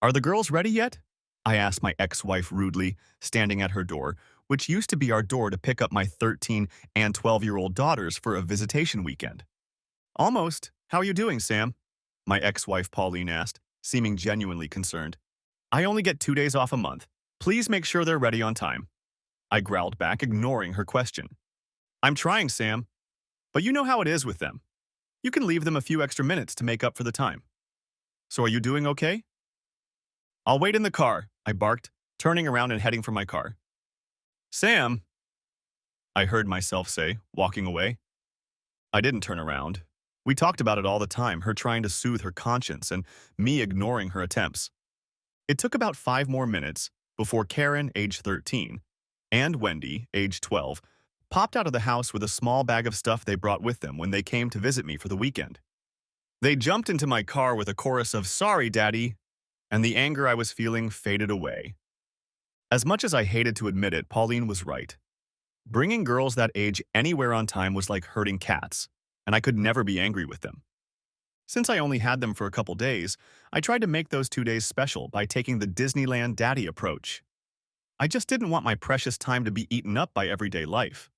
Are the girls ready yet? I asked my ex-wife rudely, standing at her door, which used to be our door to pick up my 13 and 12-year-old daughters for a visitation weekend. Almost. How are you doing, Sam? My ex-wife Pauline asked, seeming genuinely concerned. I only get 2 days off a month. Please make sure they're ready on time. I growled back, ignoring her question. I'm trying, Sam. But you know how it is with them. You can leave them a few extra minutes to make up for the time. So are you doing okay? I'll wait in the car, I barked, turning around and heading for my car. Sam, I heard myself say, walking away. I didn't turn around. We talked about it all the time, her trying to soothe her conscience and me ignoring her attempts. It took about 5 more minutes before Karen, age 13, and Wendy, age 12, popped out of the house with a small bag of stuff they brought with them when they came to visit me for the weekend. They jumped into my car with a chorus of "Sorry, Daddy," and the anger I was feeling faded away. As much as I hated to admit it, Pauline was right. Bringing girls that age anywhere on time was like herding cats, and I could never be angry with them. Since I only had them for a couple days, I tried to make those 2 days special by taking the Disneyland daddy approach. I just didn't want my precious time to be eaten up by everyday life.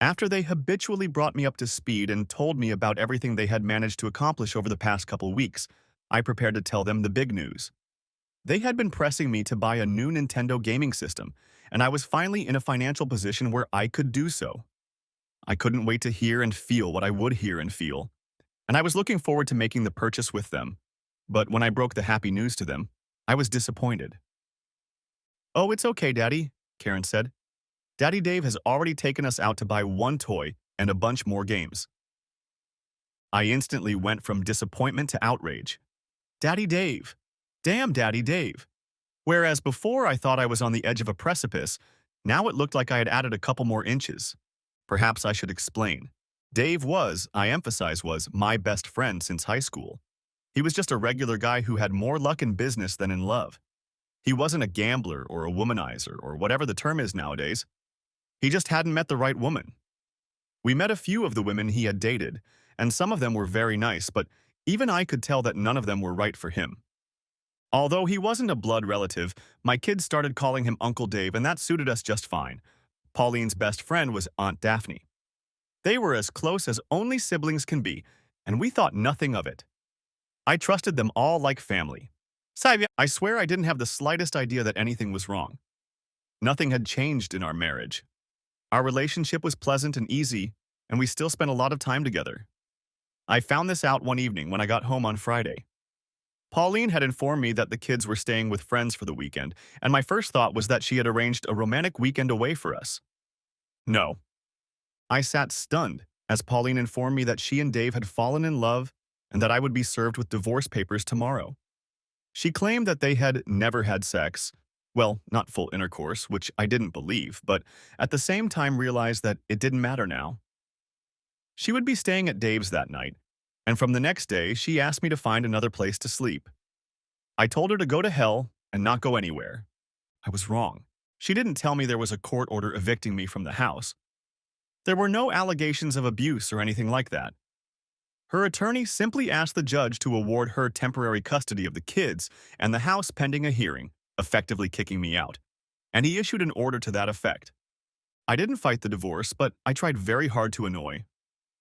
After they habitually brought me up to speed and told me about everything they had managed to accomplish over the past couple weeks, I prepared to tell them the big news. They had been pressing me to buy a new Nintendo gaming system, and I was finally in a financial position where I could do so. I couldn't wait to hear and feel what I would hear and feel, and I was looking forward to making the purchase with them. But when I broke the happy news to them, I was disappointed. Oh, it's okay, Daddy, Karen said. Daddy Dave has already taken us out to buy one toy and a bunch more games. I instantly went from disappointment to outrage. Daddy Dave. Damn Daddy Dave. Whereas before I thought I was on the edge of a precipice, now it looked like I had added a couple more inches. Perhaps I should explain. Dave was, I emphasize was, my best friend since high school. He was just a regular guy who had more luck in business than in love. He wasn't a gambler or a womanizer or whatever the term is nowadays. He just hadn't met the right woman. We met a few of the women he had dated, and some of them were very nice, but even I could tell that none of them were right for him. Although he wasn't a blood relative, my kids started calling him Uncle Dave, and that suited us just fine. Pauline's best friend was Aunt Daphne. They were as close as only siblings can be, and we thought nothing of it. I trusted them all like family. I swear I didn't have the slightest idea that anything was wrong. Nothing had changed in our marriage. Our relationship was pleasant and easy, and we still spent a lot of time together. I found this out one evening when I got home on Friday. Pauline had informed me that the kids were staying with friends for the weekend, and my first thought was that she had arranged a romantic weekend away for us. No. I sat stunned as Pauline informed me that she and Dave had fallen in love and that I would be served with divorce papers tomorrow. She claimed that they had never had sex. Well, not full intercourse, which I didn't believe, but at the same time realized that it didn't matter now. She would be staying at Dave's that night, and from the next day, she asked me to find another place to sleep. I told her to go to hell and not go anywhere. I was wrong. She didn't tell me there was a court order evicting me from the house. There were no allegations of abuse or anything like that. Her attorney simply asked the judge to award her temporary custody of the kids and the house pending a hearing, effectively kicking me out, and he issued an order to that effect. I didn't fight the divorce, but I tried very hard to annoy,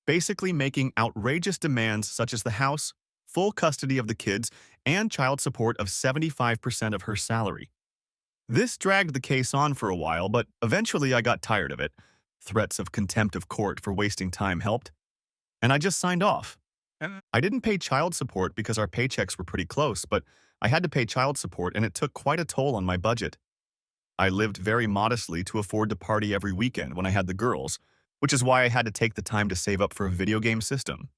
basically making outrageous demands such as the house, full custody of the kids, and child support of 75% of her salary. This dragged the case on for a while, but eventually I got tired of it. Threats of contempt of court for wasting time helped, and I just signed off. I didn't pay child support because our paychecks were pretty close, but I had to pay child support and it took quite a toll on my budget. I lived very modestly to afford to party every weekend when I had the girls, which is why I had to take the time to save up for a video game system.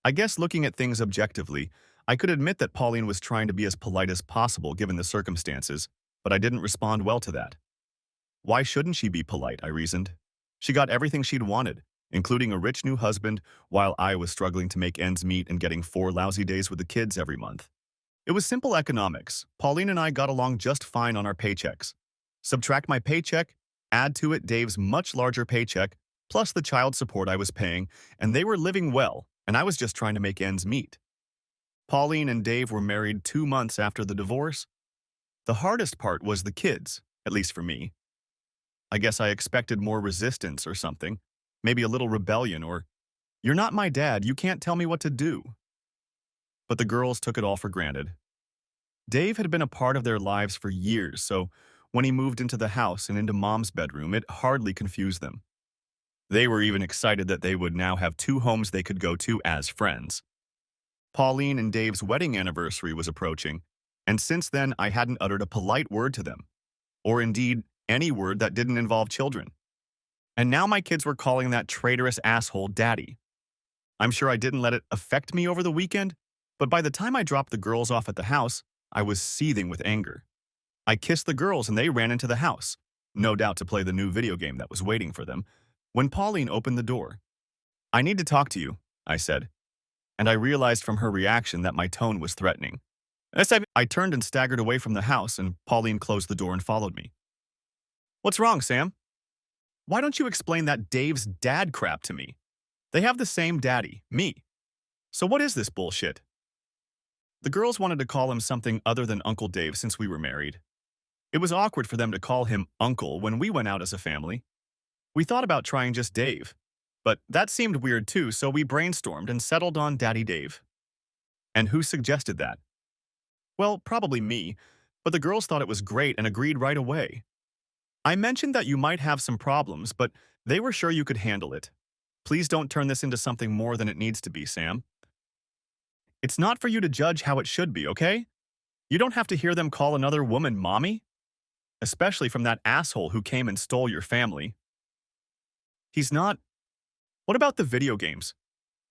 I guess looking at things objectively, I could admit that Pauline was trying to be as polite as possible given the circumstances, but I didn't respond well to that. Why shouldn't she be polite, I reasoned. She got everything she'd wanted, including a rich new husband, while I was struggling to make ends meet and getting 4 lousy days with the kids every month. It was simple economics. Pauline and I got along just fine on our paychecks. Subtract my paycheck, add to it Dave's much larger paycheck, plus the child support I was paying, and they were living well, and I was just trying to make ends meet. Pauline and Dave were married 2 months after the divorce. The hardest part was the kids, at least for me. I guess I expected more resistance or something, maybe a little rebellion or, "You're not my dad, you can't tell me what to do." But the girls took it all for granted. Dave had been a part of their lives for years, so when he moved into the house and into Mom's bedroom, it hardly confused them. They were even excited that they would now have two homes they could go to as friends. Pauline and Dave's wedding anniversary was approaching, and since then I hadn't uttered a polite word to them, or indeed any word that didn't involve children. And now my kids were calling that traitorous asshole daddy. I'm sure I didn't let it affect me over the weekend, but by the time I dropped the girls off at the house, I was seething with anger. I kissed the girls and they ran into the house, no doubt to play the new video game that was waiting for them, when Pauline opened the door. "I need to talk to you," I said, and I realized from her reaction that my tone was threatening. I turned and staggered away from the house, and Pauline closed the door and followed me. "What's wrong, Sam? Why don't you explain that Dave's dad crap to me? They have the same daddy, me. So what is this bullshit?" The girls wanted to call him something other than Uncle Dave since we were married. It was awkward for them to call him Uncle when we went out as a family. We thought about trying just Dave, but that seemed weird too, so we brainstormed and settled on Daddy Dave. And who suggested that? Well, probably me, but the girls thought it was great and agreed right away. I mentioned that you might have some problems, but they were sure you could handle it. "Please don't turn this into something more than it needs to be, Sam. It's not for you to judge how it should be, okay? You don't have to hear them call another woman mommy, especially from that asshole who came and stole your family. He's not. What about the video games?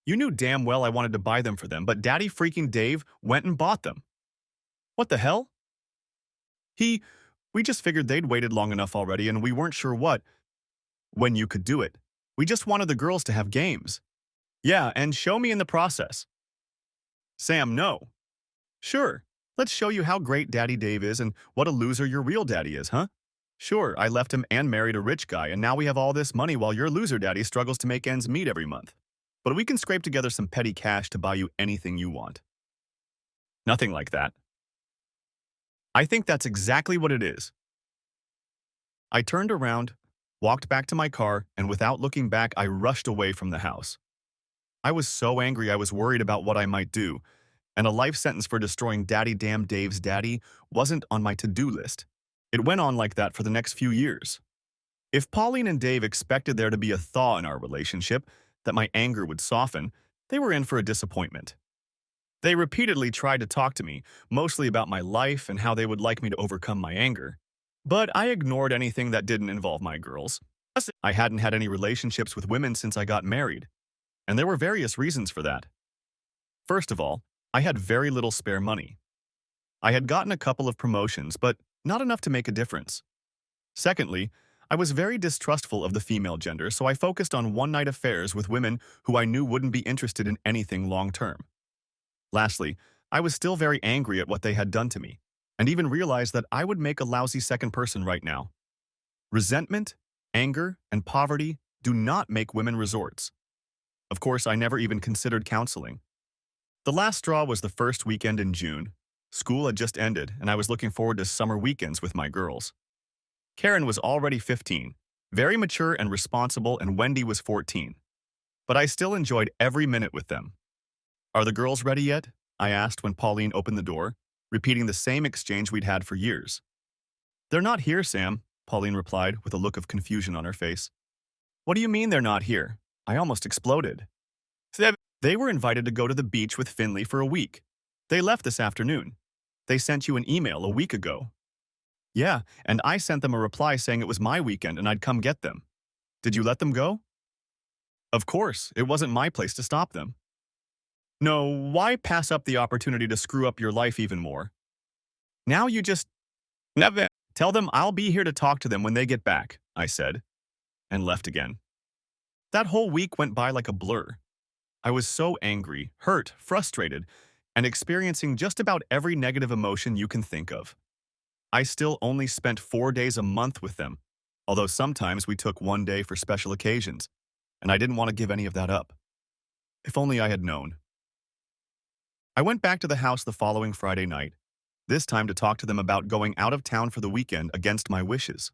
You knew damn well I wanted to buy them for them, but Daddy freaking Dave went and bought them. What the hell? He, we just figured they'd waited long enough already and we weren't sure when you could do it. We just wanted the girls to have games. Yeah, and show me in the process." "Sam, no." "Sure, let's show you how great Daddy Dave is and what a loser your real daddy is, huh? Sure, I left him and married a rich guy, and now we have all this money while your loser daddy struggles to make ends meet every month. But we can scrape together some petty cash to buy you anything you want." "Nothing like that." "I think that's exactly what it is." I turned around, walked back to my car, and without looking back, I rushed away from the house. I was so angry I was worried about what I might do, and a life sentence for destroying Daddy Damn Dave's daddy wasn't on my to-do list. It went on like that for the next few years. If Pauline and Dave expected there to be a thaw in our relationship, that my anger would soften, they were in for a disappointment. They repeatedly tried to talk to me, mostly about my life and how they would like me to overcome my anger. But I ignored anything that didn't involve my girls. Plus, I hadn't had any relationships with women since I got married, and there were various reasons for that. First of all, I had very little spare money. I had gotten a couple of promotions, but not enough to make a difference. Secondly, I was very distrustful of the female gender, so I focused on one-night affairs with women who I knew wouldn't be interested in anything long-term. Lastly, I was still very angry at what they had done to me, and even realized that I would make a lousy second person right now. Resentment, anger, and poverty do not make women resorts. Of course, I never even considered counseling. The last straw was the first weekend in June. School had just ended, and I was looking forward to summer weekends with my girls. Karen was already 15, very mature and responsible, and Wendy was 14. But I still enjoyed every minute with them. "Are the girls ready yet?" I asked when Pauline opened the door, repeating the same exchange we'd had for years. "They're not here, Sam," Pauline replied with a look of confusion on her face. "What do you mean they're not here?" I almost exploded. "They were invited to go to the beach with Finley for a week. They left this afternoon. They sent you an email a week ago." "Yeah, and I sent them a reply saying it was my weekend and I'd come get them. Did you let them go?" "Of course, it wasn't my place to stop them." "No, why pass up the opportunity to screw up your life even more? Now you just never tell them I'll be here to talk to them when they get back," I said, and left again. That whole week went by like a blur. I was so angry, hurt, frustrated, and experiencing just about every negative emotion you can think of. I still only spent 4 days a month with them, although sometimes we took one day for special occasions, and I didn't want to give any of that up. If only I had known. I went back to the house the following Friday night, this time to talk to them about going out of town for the weekend against my wishes.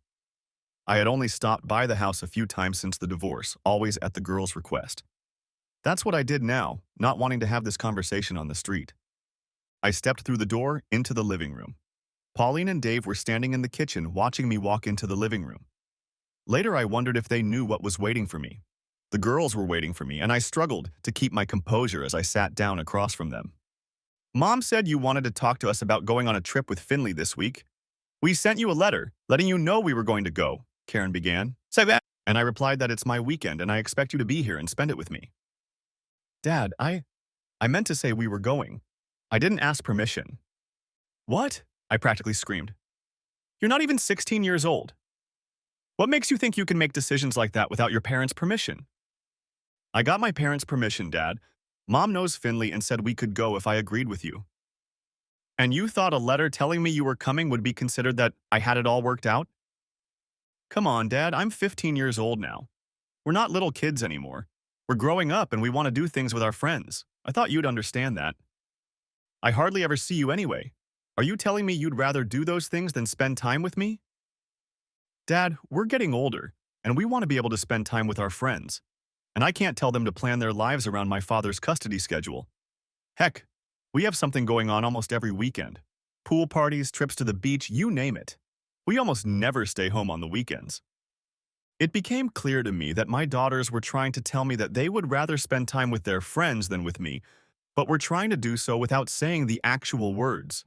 I had only stopped by the house a few times since the divorce, always at the girl's request. That's what I did now, not wanting to have this conversation on the street. I stepped through the door into the living room. Pauline and Dave were standing in the kitchen watching me walk into the living room. Later, I wondered if they knew what was waiting for me. The girls were waiting for me, and I struggled to keep my composure as I sat down across from them. Mom said you wanted to talk to us about going on a trip with Finley this week. We sent you a letter letting you know we were going to go, Karen began. Say that. And I replied that it's my weekend and I expect you to be here and spend it with me. Dad, I meant to say we were going. I didn't ask permission. What? I practically screamed. You're not even 16 years old. What makes you think you can make decisions like that without your parents' permission? I got my parents' permission, Dad. Mom knows Finley and said we could go if I agreed with you. And you thought a letter telling me you were coming would be considered that I had it all worked out? Come on, Dad, I'm 15 years old now. We're not little kids anymore. We're growing up and we want to do things with our friends. I thought you'd understand that. I hardly ever see you anyway. Are you telling me you'd rather do those things than spend time with me? Dad, we're getting older, and we want to be able to spend time with our friends. And I can't tell them to plan their lives around my father's custody schedule. Heck, we have something going on almost every weekend. Pool parties, trips to the beach, you name it. We almost never stay home on the weekends. It became clear to me that my daughters were trying to tell me that they would rather spend time with their friends than with me, but were trying to do so without saying the actual words.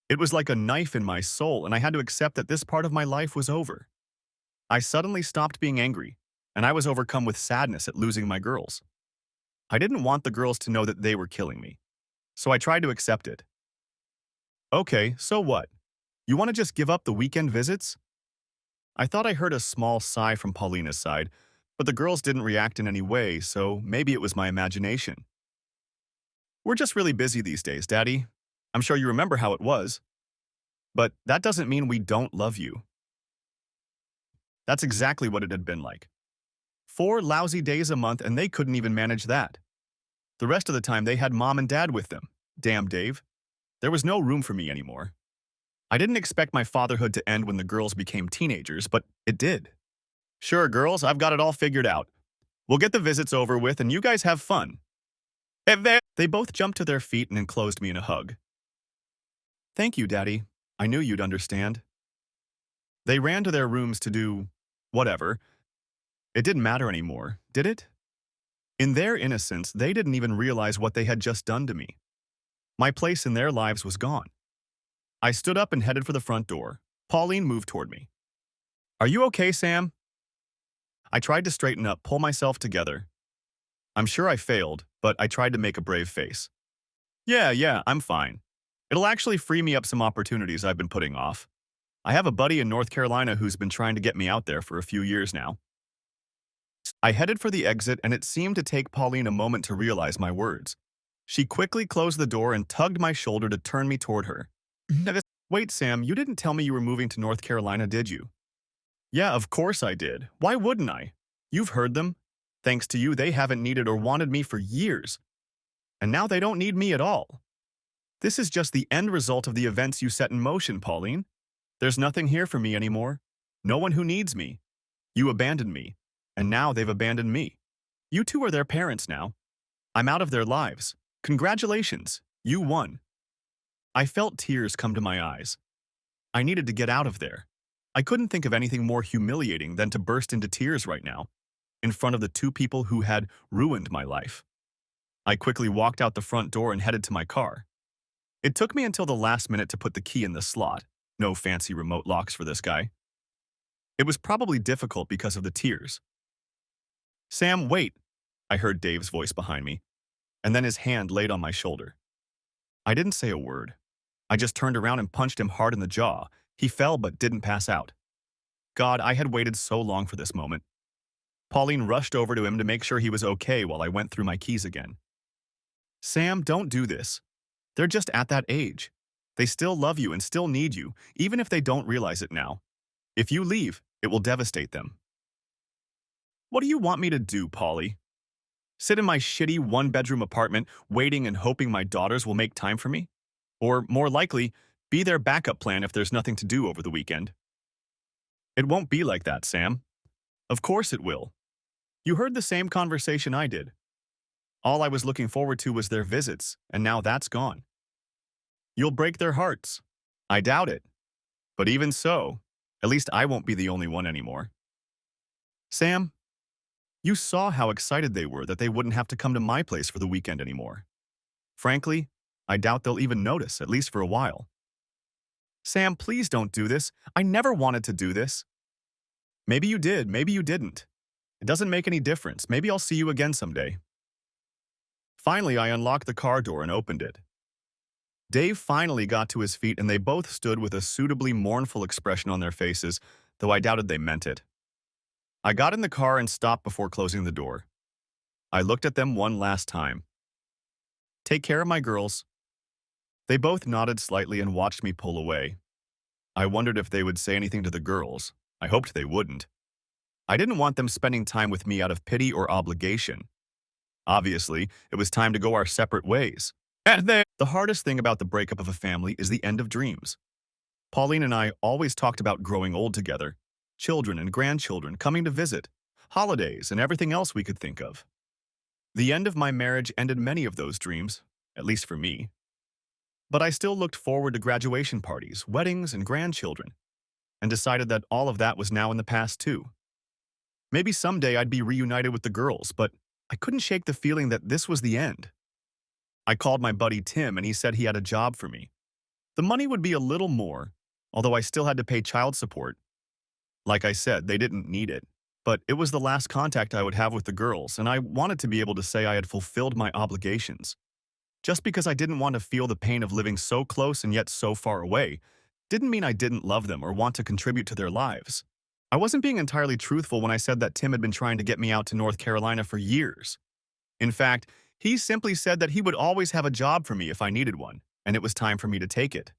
It was like a knife in my soul, and I had to accept that this part of my life was over. I suddenly stopped being angry, and I was overcome with sadness at losing my girls. I didn't want the girls to know that they were killing me, so I tried to accept it. Okay, so what? You want to just give up the weekend visits? I thought I heard a small sigh from Paulina's side, but the girls didn't react in any way, so maybe it was my imagination. We're just really busy these days, Daddy. I'm sure you remember how it was. But that doesn't mean we don't love you. That's exactly what it had been like. 4 lousy days a month and they couldn't even manage that. The rest of the time they had Mom and Dad with them. Damn, Dave. There was no room for me anymore. I didn't expect my fatherhood to end when the girls became teenagers, but it did. Sure, girls, I've got it all figured out. We'll get the visits over with and you guys have fun. They both jumped to their feet and enclosed me in a hug. Thank you, Daddy. I knew you'd understand. They ran to their rooms to do whatever. It didn't matter anymore, did it? In their innocence, they didn't even realize what they had just done to me. My place in their lives was gone. I stood up and headed for the front door. Pauline moved toward me. Are you okay, Sam? I tried to straighten up, pull myself together. I'm sure I failed, but I tried to make a brave face. Yeah, I'm fine. It'll actually free me up some opportunities I've been putting off. I have a buddy in North Carolina who's been trying to get me out there for a few years now. I headed for the exit, and it seemed to take Pauline a moment to realize my words. She quickly closed the door and tugged my shoulder to turn me toward her. Wait, Sam, you didn't tell me you were moving to North Carolina, did you? Yeah, of course I did. Why wouldn't I? You've heard them. Thanks to you, they haven't needed or wanted me for years. And now they don't need me at all. This is just the end result of the events you set in motion, Pauline. There's nothing here for me anymore. No one who needs me. You abandoned me, and now they've abandoned me. You two are their parents now. I'm out of their lives. Congratulations, you won. I felt tears come to my eyes. I needed to get out of there. I couldn't think of anything more humiliating than to burst into tears right now, in front of the 2 people who had ruined my life. I quickly walked out the front door and headed to my car. It took me until the last minute to put the key in the slot. No fancy remote locks for this guy. It was probably difficult because of the tears. Sam, wait, I heard Dave's voice behind me, and then his hand laid on my shoulder. I didn't say a word. I just turned around and punched him hard in the jaw. He fell but didn't pass out. God, I had waited so long for this moment. Pauline rushed over to him to make sure he was okay while I went through my keys again. Sam, don't do this. They're just at that age. They still love you and still need you, even if they don't realize it now. If you leave, it will devastate them. What do you want me to do, Polly? Sit in my shitty one-bedroom apartment waiting and hoping my daughters will make time for me? Or, more likely, be their backup plan if there's nothing to do over the weekend? It won't be like that, Sam. Of course it will. You heard the same conversation I did. All I was looking forward to was their visits, and now that's gone. You'll break their hearts. I doubt it. But even so, at least I won't be the only one anymore. Sam, you saw how excited they were that they wouldn't have to come to my place for the weekend anymore. Frankly, I doubt they'll even notice, at least for a while. Sam, please don't do this. I never wanted to do this. Maybe you did, maybe you didn't. It doesn't make any difference. Maybe I'll see you again someday. Finally, I unlocked the car door and opened it. Dave finally got to his feet and they both stood with a suitably mournful expression on their faces, though I doubted they meant it. I got in the car and stopped before closing the door. I looked at them one last time. Take care of my girls. They both nodded slightly and watched me pull away. I wondered if they would say anything to the girls. I hoped they wouldn't. I didn't want them spending time with me out of pity or obligation. Obviously, it was time to go our separate ways. The hardest thing about the breakup of a family is the end of dreams. Pauline and I always talked about growing old together, children and grandchildren coming to visit, holidays, and everything else we could think of. The end of my marriage ended many of those dreams, at least for me. But I still looked forward to graduation parties, weddings, and grandchildren, and decided that all of that was now in the past too. Maybe someday I'd be reunited with the girls, but I couldn't shake the feeling that this was the end. I called my buddy Tim and he said he had a job for me. The money would be a little more, although I still had to pay child support. Like I said, they didn't need it, but it was the last contact I would have with the girls, and I wanted to be able to say I had fulfilled my obligations. Just because I didn't want to feel the pain of living so close and yet so far away didn't mean I didn't love them or want to contribute to their lives. I wasn't being entirely truthful when I said that Tim had been trying to get me out to North Carolina for years. In fact, he simply said that he would always have a job for me if I needed one, and it was time for me to take it.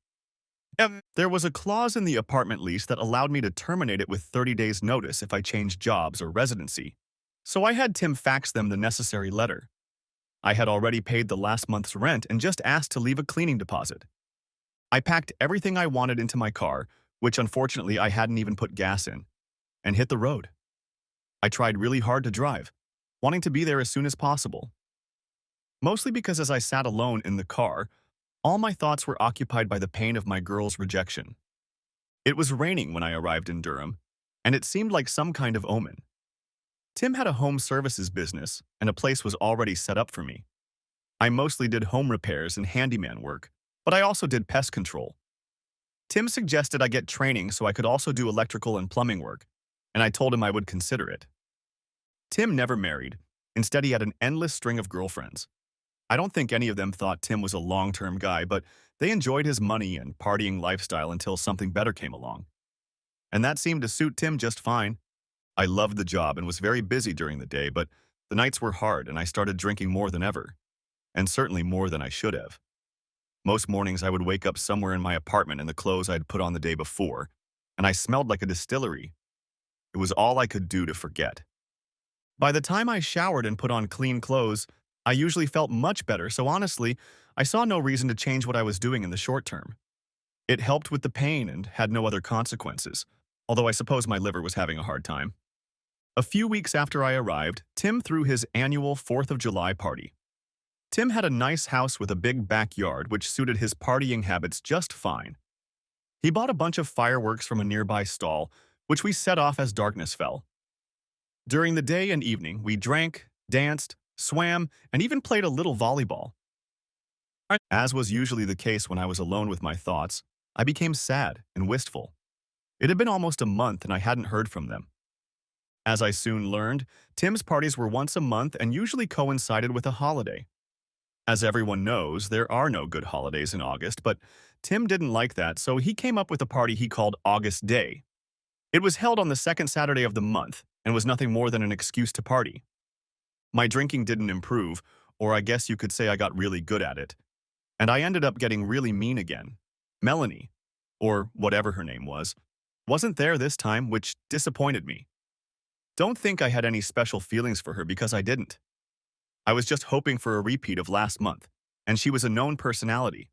There was a clause in the apartment lease that allowed me to terminate it with 30 days' notice if I changed jobs or residency. So I had Tim fax them the necessary letter. I had already paid the last month's rent and just asked to leave a cleaning deposit. I packed everything I wanted into my car, which unfortunately I hadn't even put gas in, and hit the road. I tried really hard to drive, wanting to be there as soon as possible. Mostly because as I sat alone in the car, all my thoughts were occupied by the pain of my girl's rejection. It was raining when I arrived in Durham, and it seemed like some kind of omen. Tim had a home services business, and a place was already set up for me. I mostly did home repairs and handyman work, but I also did pest control. Tim suggested I get training so I could also do electrical and plumbing work, and I told him I would consider it. Tim never married. Instead, he had an endless string of girlfriends. I don't think any of them thought Tim was a long-term guy, but they enjoyed his money and partying lifestyle until something better came along. And that seemed to suit Tim just fine. I loved the job and was very busy during the day, but the nights were hard and I started drinking more than ever, and certainly more than I should have. Most mornings I would wake up somewhere in my apartment in the clothes I'd put on the day before, and I smelled like a distillery. It was all I could do to forget. By the time I showered and put on clean clothes, I usually felt much better, so honestly, I saw no reason to change what I was doing in the short term. It helped with the pain and had no other consequences, although I suppose my liver was having a hard time. A few weeks after I arrived, Tim threw his annual 4th of July party. Tim had a nice house with a big backyard which suited his partying habits just fine. He bought a bunch of fireworks from a nearby stall, which we set off as darkness fell. During the day and evening, we drank, danced, swam, and even played a little volleyball. As was usually the case when I was alone with my thoughts, I became sad and wistful. It had been almost a month and I hadn't heard from them. As I soon learned, Tim's parties were once a month and usually coincided with a holiday. As everyone knows, there are no good holidays in August, but Tim didn't like that, so he came up with a party he called August Day. It was held on the second Saturday of the month and was nothing more than an excuse to party. My drinking didn't improve, or I guess you could say I got really good at it, and I ended up getting really mean again. Melanie, or whatever her name was, wasn't there this time, which disappointed me. Don't think I had any special feelings for her because I didn't. I was just hoping for a repeat of last month, and she was a known personality.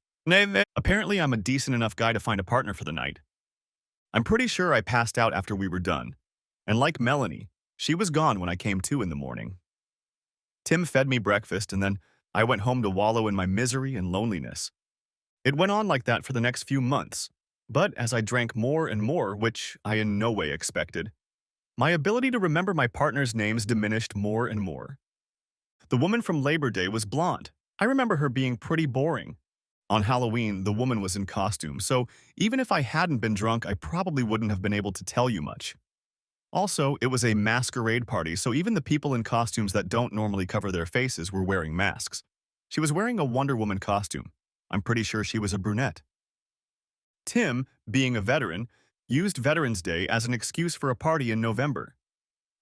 Apparently, I'm a decent enough guy to find a partner for the night. I'm pretty sure I passed out after we were done, and like Melanie, she was gone when I came to in the morning. Tim fed me breakfast, and then I went home to wallow in my misery and loneliness. It went on like that for the next few months, but as I drank more and more, which I in no way expected, my ability to remember my partner's names diminished more and more. The woman from Labor Day was blonde. I remember her being pretty boring. On Halloween, the woman was in costume, so even if I hadn't been drunk, I probably wouldn't have been able to tell you much. Also, it was a masquerade party, so even the people in costumes that don't normally cover their faces were wearing masks. She was wearing a Wonder Woman costume. I'm pretty sure she was a brunette. Tim, being a veteran, used Veterans Day as an excuse for a party in November.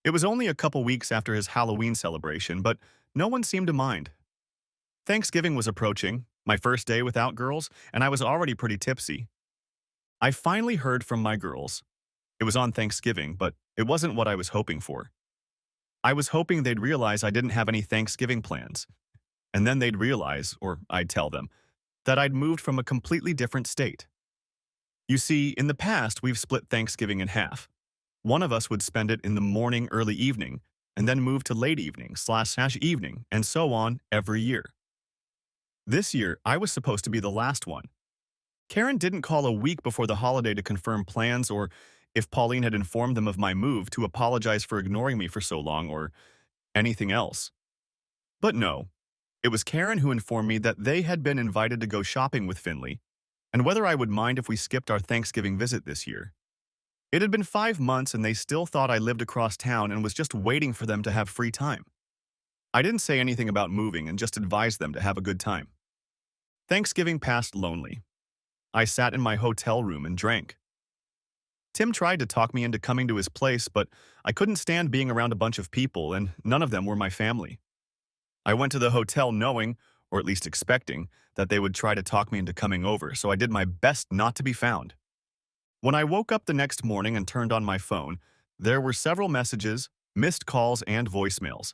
It was only a couple weeks after his Halloween celebration, but no one seemed to mind. Thanksgiving was approaching, my first day without girls, and I was already pretty tipsy. I finally heard from my girls. It was on Thanksgiving, but it wasn't what I was hoping for. I was hoping they'd realize I didn't have any Thanksgiving plans, and then they'd realize, or I'd tell them, that I'd moved from a completely different state. You see, in the past, we've split Thanksgiving in half. One of us would spend it in the morning, early evening, and then move to late evening / evening, and so on every year. This year, I was supposed to be the last one. Karen didn't call a week before the holiday to confirm plans or, if Pauline had informed them of my move, to apologize for ignoring me for so long or anything else. But no, it was Karen who informed me that they had been invited to go shopping with Finley, and whether I would mind if we skipped our Thanksgiving visit this year. It had been 5 months and they still thought I lived across town and was just waiting for them to have free time. I didn't say anything about moving and just advised them to have a good time. Thanksgiving passed lonely. I sat in my hotel room and drank. Tim tried to talk me into coming to his place, but I couldn't stand being around a bunch of people, and none of them were my family. I went to the hotel knowing, or at least expecting, that they would try to talk me into coming over, so I did my best not to be found. When I woke up the next morning and turned on my phone, there were several messages, missed calls, and voicemails.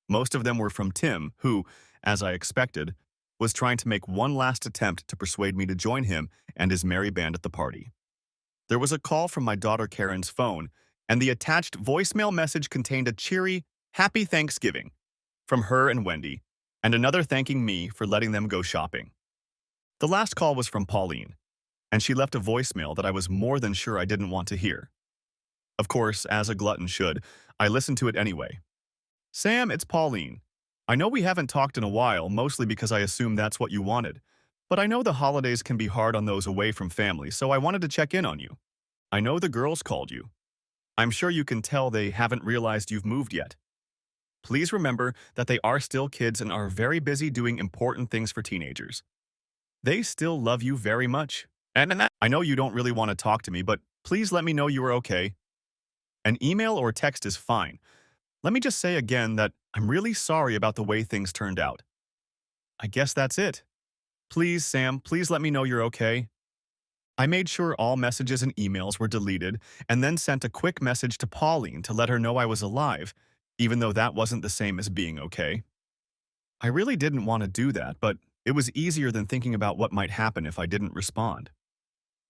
Most of them were from Tim, who, as I expected, was trying to make one last attempt to persuade me to join him and his merry band at the party. There was a call from my daughter Karen's phone, and the attached voicemail message contained a cheery, "Happy Thanksgiving" from her and Wendy, and another thanking me for letting them go shopping. The last call was from Pauline, and she left a voicemail that I was more than sure I didn't want to hear. Of course, as a glutton should, I listened to it anyway. "Sam, it's Pauline. I know we haven't talked in a while, mostly because I assume that's what you wanted. But I know the holidays can be hard on those away from family, so I wanted to check in on you. I know the girls called you. I'm sure you can tell they haven't realized you've moved yet. Please remember that they are still kids and are very busy doing important things for teenagers. They still love you very much. And I know you don't really want to talk to me, but please let me know you are okay. An email or text is fine. Let me just say again that I'm really sorry about the way things turned out. I guess that's it. Please, Sam, please let me know you're okay." I made sure all messages and emails were deleted and then sent a quick message to Pauline to let her know I was alive, even though that wasn't the same as being okay. I really didn't want to do that, but it was easier than thinking about what might happen if I didn't respond.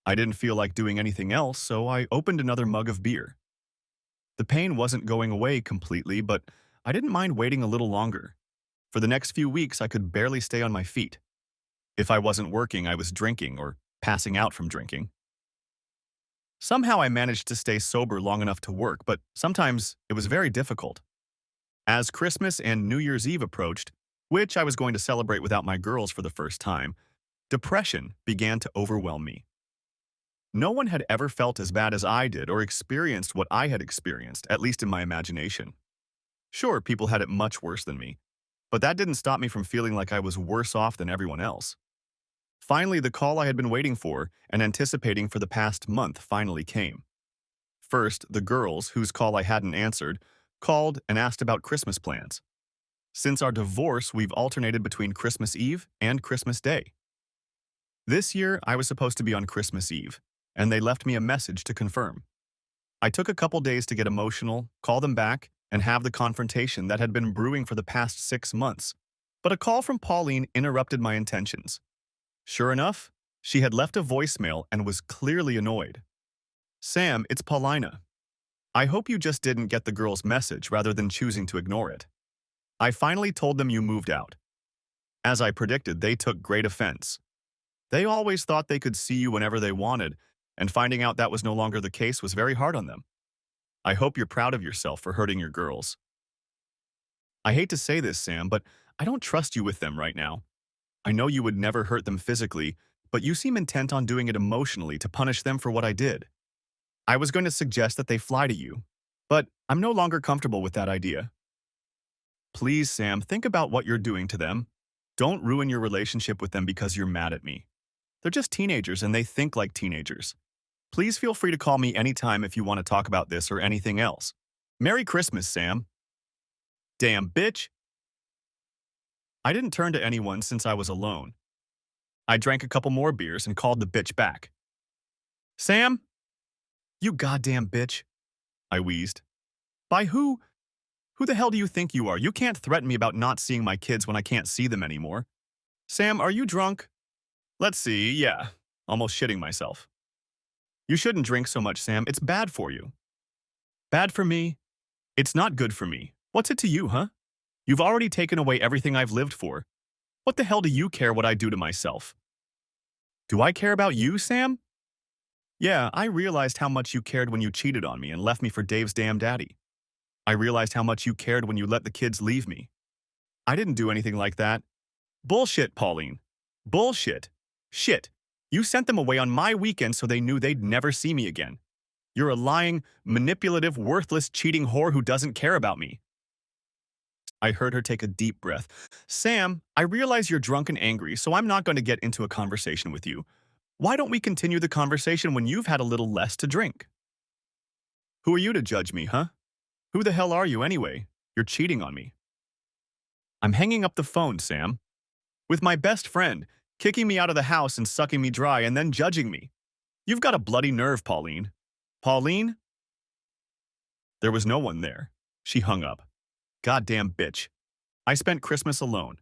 I didn't feel like doing anything else, so I opened another mug of beer. The pain wasn't going away completely, but I didn't mind waiting a little longer. For the next few weeks, I could barely stay on my feet. If I wasn't working, I was drinking or passing out from drinking. Somehow I managed to stay sober long enough to work, but sometimes it was very difficult. As Christmas and New Year's Eve approached, which I was going to celebrate without my girls for the first time, depression began to overwhelm me. No one had ever felt as bad as I did or experienced what I had experienced, at least in my imagination. Sure, people had it much worse than me, but that didn't stop me from feeling like I was worse off than everyone else. Finally, the call I had been waiting for and anticipating for the past month finally came. First, the girls, whose call I hadn't answered, called and asked about Christmas plans. Since our divorce, we've alternated between Christmas Eve and Christmas Day. This year, I was supposed to be on Christmas Eve, and they left me a message to confirm. I took a couple days to get emotional, call them back, and have the confrontation that had been brewing for the past 6 months. But a call from Pauline interrupted my intentions. Sure enough, she had left a voicemail and was clearly annoyed. Sam, it's Paulina. I hope you just didn't get the girl's message rather than choosing to ignore it. I finally told them you moved out. As I predicted, they took great offense. They always thought they could see you whenever they wanted, and finding out that was no longer the case was very hard on them. I hope you're proud of yourself for hurting your girls. I hate to say this, Sam, but I don't trust you with them right now. I know you would never hurt them physically, but you seem intent on doing it emotionally to punish them for what I did. I was going to suggest that they fly to you, but I'm no longer comfortable with that idea. Please, Sam, think about what you're doing to them. Don't ruin your relationship with them because you're mad at me. They're just teenagers and they think like teenagers. Please feel free to call me anytime if you want to talk about this or anything else. Merry Christmas, Sam. Damn, bitch. I didn't turn to anyone since I was alone. I drank a couple more beers and called the bitch back. Sam? You goddamn bitch, I wheezed. By who? Who the hell do you think you are? You can't threaten me about not seeing my kids when I can't see them anymore. Sam, are you drunk? Let's see, yeah. Almost shitting myself. You shouldn't drink so much, Sam. It's bad for you. Bad for me? It's not good for me. What's it to you, huh? You've already taken away everything I've lived for. What the hell do you care what I do to myself? Do I care about you, Sam? Yeah, I realized how much you cared when you cheated on me and left me for Dave's damn daddy. I realized how much you cared when you let the kids leave me. I didn't do anything like that. Bullshit, Pauline. Bullshit. Shit. You sent them away on my weekend so they knew they'd never see me again. You're a lying, manipulative, worthless, cheating whore who doesn't care about me. I heard her take a deep breath. Sam, I realize you're drunk and angry, so I'm not going to get into a conversation with you. Why don't we continue the conversation when you've had a little less to drink? Who are you to judge me, huh? Who the hell are you anyway? You're cheating on me. I'm hanging up the phone, Sam. With my best friend, kicking me out of the house and sucking me dry and then judging me. You've got a bloody nerve, Pauline. Pauline? There was no one there. She hung up. Goddamn bitch. I spent Christmas alone.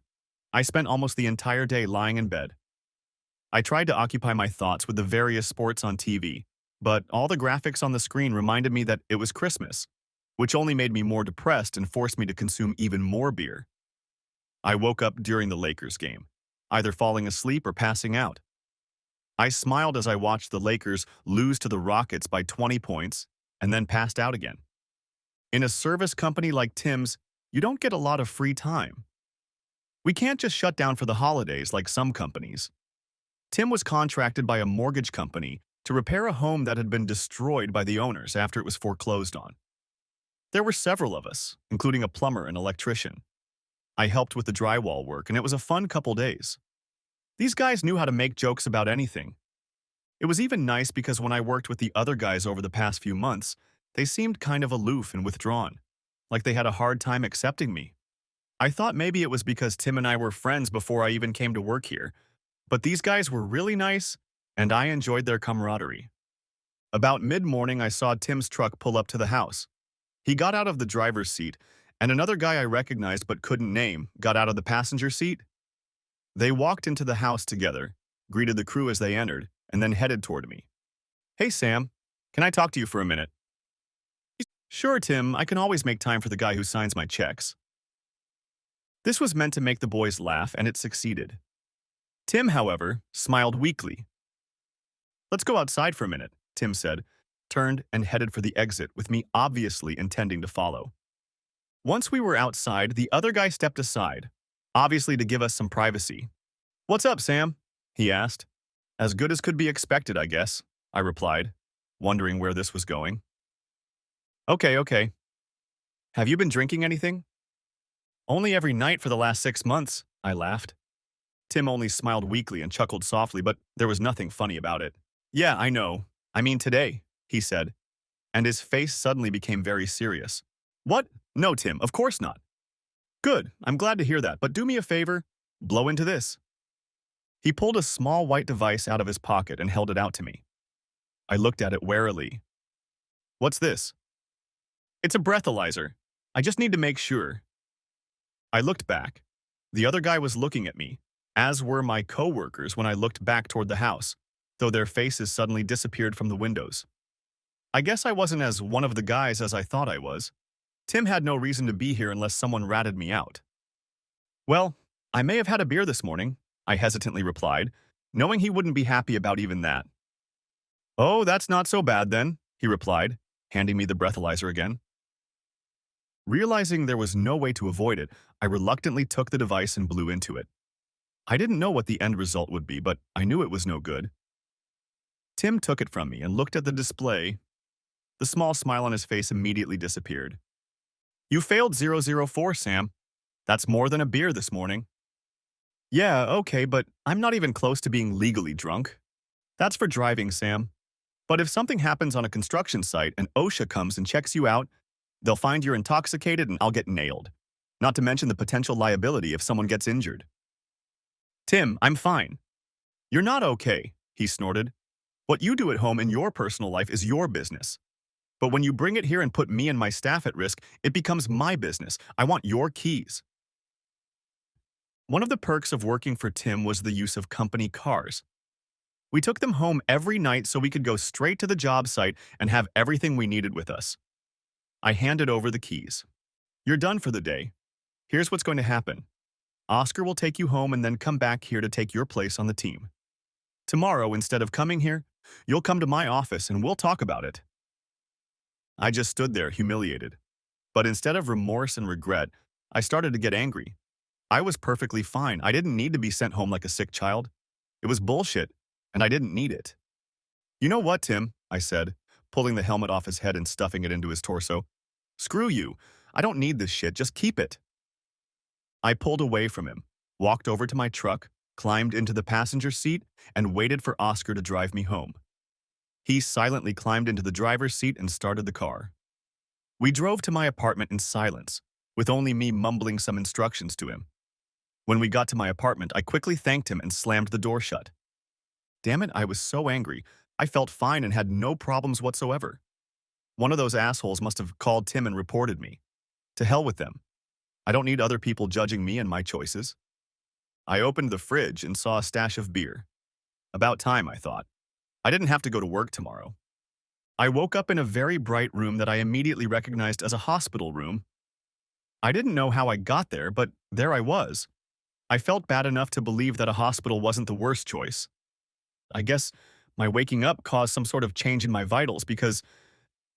I spent almost the entire day lying in bed. I tried to occupy my thoughts with the various sports on TV, but all the graphics on the screen reminded me that it was Christmas, which only made me more depressed and forced me to consume even more beer. I woke up during the Lakers game, either falling asleep or passing out. I smiled as I watched the Lakers lose to the Rockets by 20 points and then passed out again. In a service company like Tim's, you don't get a lot of free time. We can't just shut down for the holidays like some companies. Tim was contracted by a mortgage company to repair a home that had been destroyed by the owners after it was foreclosed on. There were several of us, including a plumber and electrician. I helped with the drywall work, and it was a fun couple days. These guys knew how to make jokes about anything. It was even nice because when I worked with the other guys over the past few months, they seemed kind of aloof and withdrawn, like they had a hard time accepting me. I thought maybe it was because Tim and I were friends before I even came to work here, but these guys were really nice, and I enjoyed their camaraderie. About mid-morning, I saw Tim's truck pull up to the house. He got out of the driver's seat, and another guy I recognized but couldn't name got out of the passenger seat. They walked into the house together, greeted the crew as they entered, and then headed toward me. Hey, Sam, can I talk to you for a minute? Sure, Tim, I can always make time for the guy who signs my checks. This was meant to make the boys laugh, and it succeeded. Tim, however, smiled weakly. Let's go outside for a minute, Tim said, turned and headed for the exit with me obviously intending to follow. Once we were outside, the other guy stepped aside, obviously to give us some privacy. What's up, Sam? He asked. As good as could be expected, I guess, I replied, wondering where this was going. Okay. Have you been drinking anything? Only every night for the last 6 months, I laughed. Tim only smiled weakly and chuckled softly, but there was nothing funny about it. Yeah, I know. I mean today, he said, and his face suddenly became very serious. What? No, Tim, of course not. Good, I'm glad to hear that, but do me a favor, blow into this. He pulled a small white device out of his pocket and held it out to me. I looked at it warily. What's this? It's a breathalyzer. I just need to make sure. I looked back. The other guy was looking at me, as were my coworkers when I looked back toward the house, though their faces suddenly disappeared from the windows. I guess I wasn't as one of the guys as I thought I was. Tim had no reason to be here unless someone ratted me out. Well, I may have had a beer this morning, I hesitantly replied, knowing he wouldn't be happy about even that. Oh, that's not so bad then, he replied, handing me the breathalyzer again. Realizing there was no way to avoid it, I reluctantly took the device and blew into it. I didn't know what the end result would be, but I knew it was no good. Tim took it from me and looked at the display. The small smile on his face immediately disappeared. You failed 004, Sam. That's more than a beer this morning. Yeah, okay, but I'm not even close to being legally drunk. That's for driving, Sam. But if something happens on a construction site and OSHA comes and checks you out, they'll find you're intoxicated and I'll get nailed. Not to mention the potential liability if someone gets injured. Tim, I'm fine. You're not okay, he snorted. What you do at home in your personal life is your business. But when you bring it here and put me and my staff at risk, it becomes my business. I want your keys. One of the perks of working for Tim was the use of company cars. We took them home every night so we could go straight to the job site and have everything we needed with us. I handed over the keys. You're done for the day. Here's what's going to happen. Oscar will take you home and then come back here to take your place on the team. Tomorrow, instead of coming here, you'll come to my office and we'll talk about it. I just stood there, humiliated. But instead of remorse and regret, I started to get angry. I was perfectly fine. I didn't need to be sent home like a sick child. It was bullshit, and I didn't need it. You know what, Tim? I said, pulling the helmet off his head and stuffing it into his torso. Screw you. I don't need this shit. Just keep it. I pulled away from him, walked over to my truck, climbed into the passenger seat, and waited for Oscar to drive me home. He silently climbed into the driver's seat and started the car. We drove to my apartment in silence, with only me mumbling some instructions to him. When we got to my apartment, I quickly thanked him and slammed the door shut. Damn it, I was so angry. I felt fine and had no problems whatsoever. One of those assholes must have called Tim and reported me. To hell with them. I don't need other people judging me and my choices. I opened the fridge and saw a stash of beer. About time, I thought. I didn't have to go to work tomorrow. I woke up in a very bright room that I immediately recognized as a hospital room. I didn't know how I got there, but there I was. I felt bad enough to believe that a hospital wasn't the worst choice. I guess my waking up caused some sort of change in my vitals because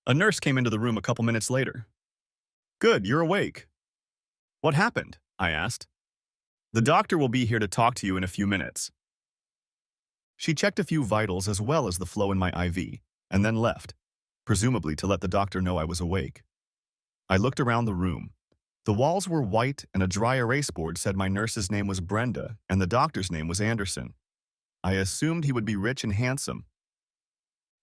a nurse came into the room a couple minutes later. Good, you're awake. What happened? I asked. The doctor will be here to talk to you in a few minutes. She checked a few vitals as well as the flow in my IV, and then left, presumably to let the doctor know I was awake. I looked around the room. The walls were white and a dry erase board said my nurse's name was Brenda and the doctor's name was Anderson. I assumed he would be rich and handsome.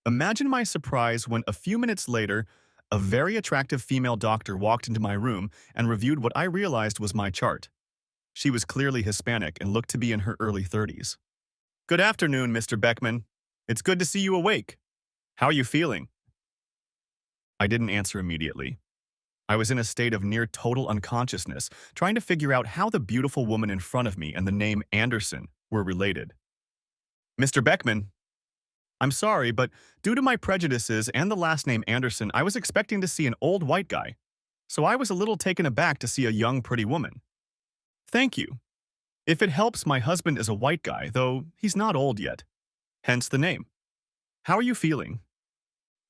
Imagine my surprise when a few minutes later, a very attractive female doctor walked into my room and reviewed what I realized was my chart. She was clearly Hispanic and looked to be in her early 30s. Good afternoon, Mr. Beckman. It's good to see you awake. How are you feeling? I didn't answer immediately. I was in a state of near total unconsciousness, trying to figure out how the beautiful woman in front of me and the name Anderson were related. Mr. Beckman, I'm sorry, but due to my prejudices and the last name Anderson, I was expecting to see an old white guy, so I was a little taken aback to see a young, pretty woman. Thank you. If it helps, my husband is a white guy, though he's not old yet. Hence the name. How are you feeling?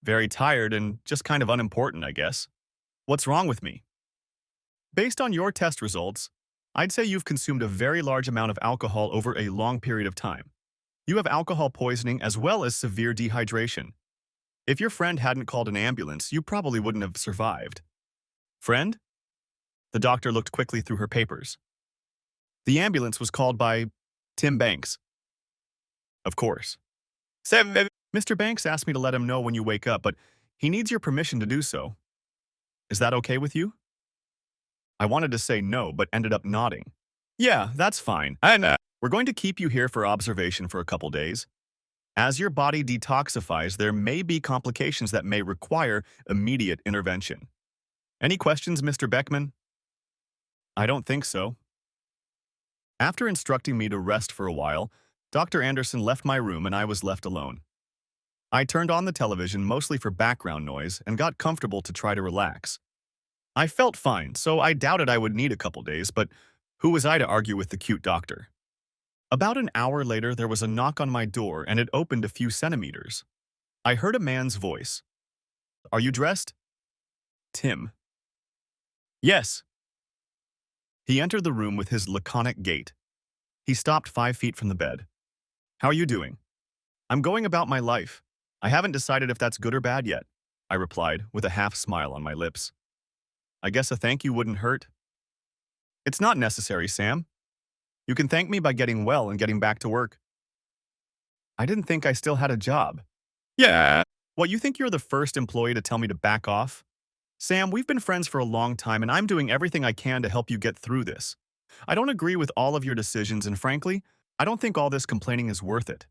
Very tired and just kind of unimportant, I guess. What's wrong with me? Based on your test results, I'd say you've consumed a very large amount of alcohol over a long period of time. You have alcohol poisoning as well as severe dehydration. If your friend hadn't called an ambulance, you probably wouldn't have survived. Friend? The doctor looked quickly through her papers. The ambulance was called by Tim Banks. Of course. Mr. Banks asked me to let him know when you wake up, but he needs your permission to do so. Is that okay with you? I wanted to say no, but ended up nodding. Yeah, that's fine. I know. We're going to keep you here for observation for a couple days. As your body detoxifies, there may be complications that may require immediate intervention. Any questions, Mr. Beckman? I don't think so. After instructing me to rest for a while, Dr. Anderson left my room and I was left alone. I turned on the television mostly for background noise and got comfortable to try to relax. I felt fine, so I doubted I would need a couple days, but who was I to argue with the cute doctor? About an hour later, there was a knock on my door and it opened a few centimeters. I heard a man's voice. Are you dressed? Tim. Yes. He entered the room with his laconic gait. He stopped 5 feet from the bed. How are you doing? I'm going about my life. I haven't decided if that's good or bad yet, I replied with a half smile on my lips. I guess a thank you wouldn't hurt. It's not necessary, Sam. You can thank me by getting well and getting back to work. I didn't think I still had a job. Yeah. What, you think you're the first employee to tell me to back off? Sam, we've been friends for a long time and I'm doing everything I can to help you get through this. I don't agree with all of your decisions and frankly, I don't think all this complaining is worth it.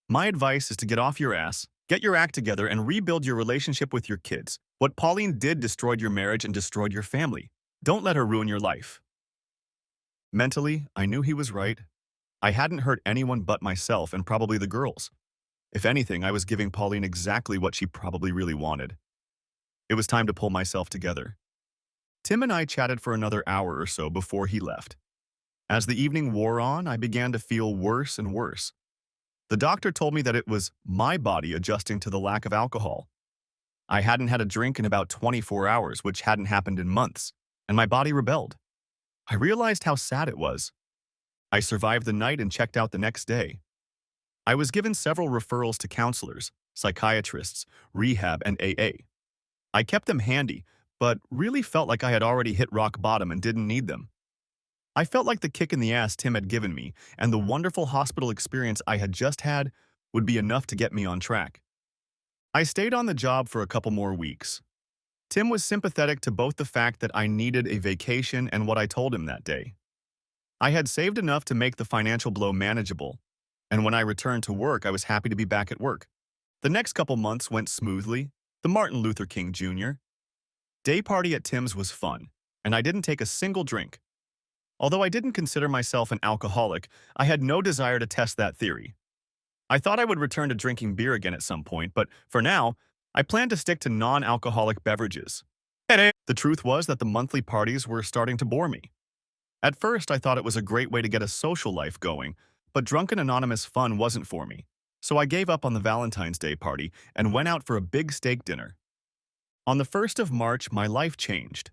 My advice is to get off your ass, get your act together, and rebuild your relationship with your kids. What Pauline did destroyed your marriage and destroyed your family. Don't let her ruin your life. Mentally, I knew he was right. I hadn't hurt anyone but myself and probably the girls. If anything, I was giving Pauline exactly what she probably really wanted. It was time to pull myself together. Tim and I chatted for another hour or so before he left. As the evening wore on, I began to feel worse and worse. The doctor told me that it was my body adjusting to the lack of alcohol. I hadn't had a drink in about 24 hours, which hadn't happened in months, and my body rebelled. I realized how sad it was. I survived the night and checked out the next day. I was given several referrals to counselors, psychiatrists, rehab, and AA. I kept them handy, but really felt like I had already hit rock bottom and didn't need them. I felt like the kick in the ass Tim had given me and the wonderful hospital experience I had just had would be enough to get me on track. I stayed on the job for a couple more weeks. Tim was sympathetic to both the fact that I needed a vacation and what I told him that day. I had saved enough to make the financial blow manageable, and when I returned to work, I was happy to be back at work. The next couple months went smoothly. The Martin Luther King Jr. Day party at Tim's was fun, and I didn't take a single drink. Although I didn't consider myself an alcoholic, I had no desire to test that theory. I thought I would return to drinking beer again at some point, but for now, I planned to stick to non-alcoholic beverages. The truth was that the monthly parties were starting to bore me. At first, I thought it was a great way to get a social life going, but drunken anonymous fun wasn't for me. So I gave up on the Valentine's Day party and went out for a big steak dinner. On the 1st of March, my life changed.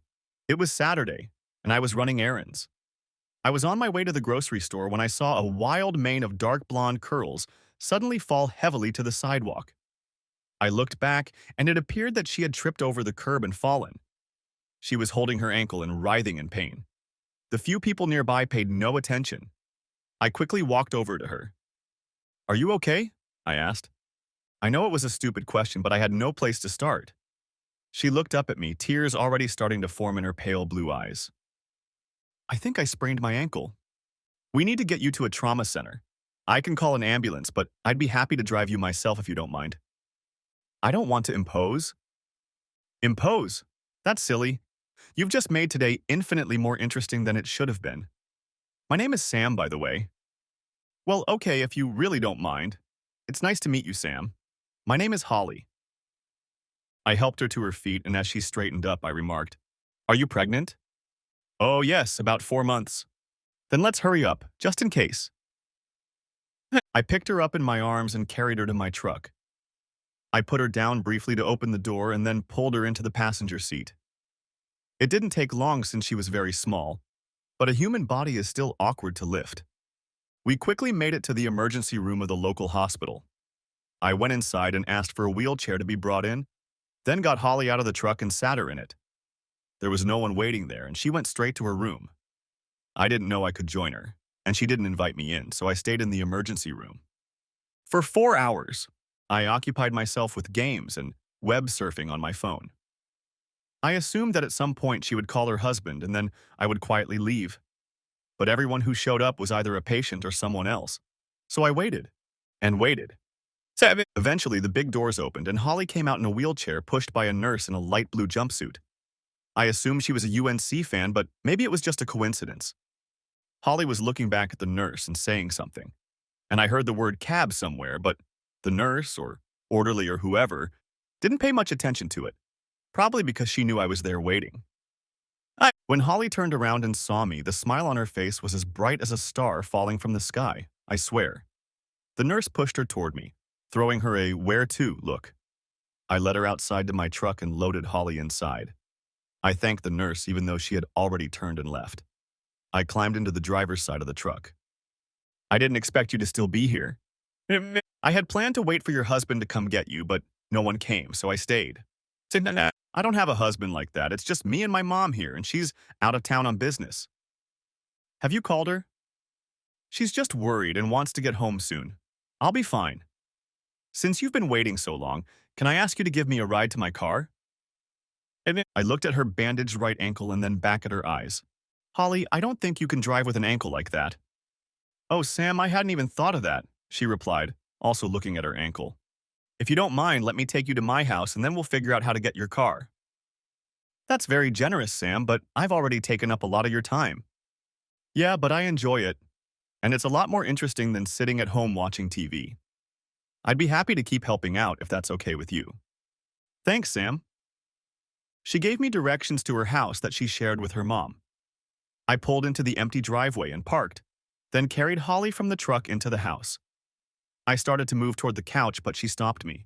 It was Saturday, and I was running errands. I was on my way to the grocery store when I saw a wild mane of dark blonde curls suddenly fall heavily to the sidewalk. I looked back, and it appeared that she had tripped over the curb and fallen. She was holding her ankle and writhing in pain. The few people nearby paid no attention. I quickly walked over to her. "Are you okay?" I asked. I know it was a stupid question, but I had no place to start. She looked up at me, tears already starting to form in her pale blue eyes. "I think I sprained my ankle. We need to get you to a trauma center. I can call an ambulance, but I'd be happy to drive you myself if you don't mind." "I don't want to impose." "Impose? That's silly. You've just made today infinitely more interesting than it should have been. My name is Sam, by the way." "Well, okay, if you really don't mind. It's nice to meet you, Sam. My name is Holly." I helped her to her feet, and as she straightened up, I remarked, "Are you pregnant?" "Oh, yes, about 4 months." "Then let's hurry up, just in case." I picked her up in my arms and carried her to my truck. I put her down briefly to open the door and then pulled her into the passenger seat. It didn't take long since she was very small, but a human body is still awkward to lift. We quickly made it to the emergency room of the local hospital. I went inside and asked for a wheelchair to be brought in, then got Holly out of the truck and sat her in it. There was no one waiting there, and she went straight to her room. I didn't know I could join her, and she didn't invite me in, so I stayed in the emergency room. For 4 hours, I occupied myself with games and web surfing on my phone. I assumed that at some point she would call her husband and then I would quietly leave. But everyone who showed up was either a patient or someone else. So I waited and waited. Eventually, the big doors opened and Holly came out in a wheelchair pushed by a nurse in a light blue jumpsuit. I assumed she was a UNC fan, but maybe it was just a coincidence. Holly was looking back at the nurse and saying something, and I heard the word cab somewhere, but the nurse or orderly or whoever didn't pay much attention to it, probably because she knew I was there waiting. When Holly turned around and saw me, the smile on her face was as bright as a star falling from the sky, I swear. The nurse pushed her toward me, throwing her a "where to" look. I led her outside to my truck and loaded Holly inside. I thanked the nurse even though she had already turned and left. I climbed into the driver's side of the truck. I didn't expect you to still be here. I had planned to wait for your husband to come get you, but no one came, so I stayed. "Nah, I don't have a husband like that. It's just me and my mom here, and she's out of town on business." "Have you called her?" "She's just worried and wants to get home soon. I'll be fine. Since you've been waiting so long, can I ask you to give me a ride to my car?" I looked at her bandaged right ankle and then back at her eyes. "Holly, I don't think you can drive with an ankle like that." "Oh, Sam, I hadn't even thought of that," she replied, also looking at her ankle. "If you don't mind, let me take you to my house and then we'll figure out how to get your car." "That's very generous, Sam, but I've already taken up a lot of your time." "Yeah, but I enjoy it, and it's a lot more interesting than sitting at home watching TV. I'd be happy to keep helping out if that's okay with you." "Thanks, Sam." She gave me directions to her house that she shared with her mom. I pulled into the empty driveway and parked, then carried Holly from the truck into the house. I started to move toward the couch, but she stopped me.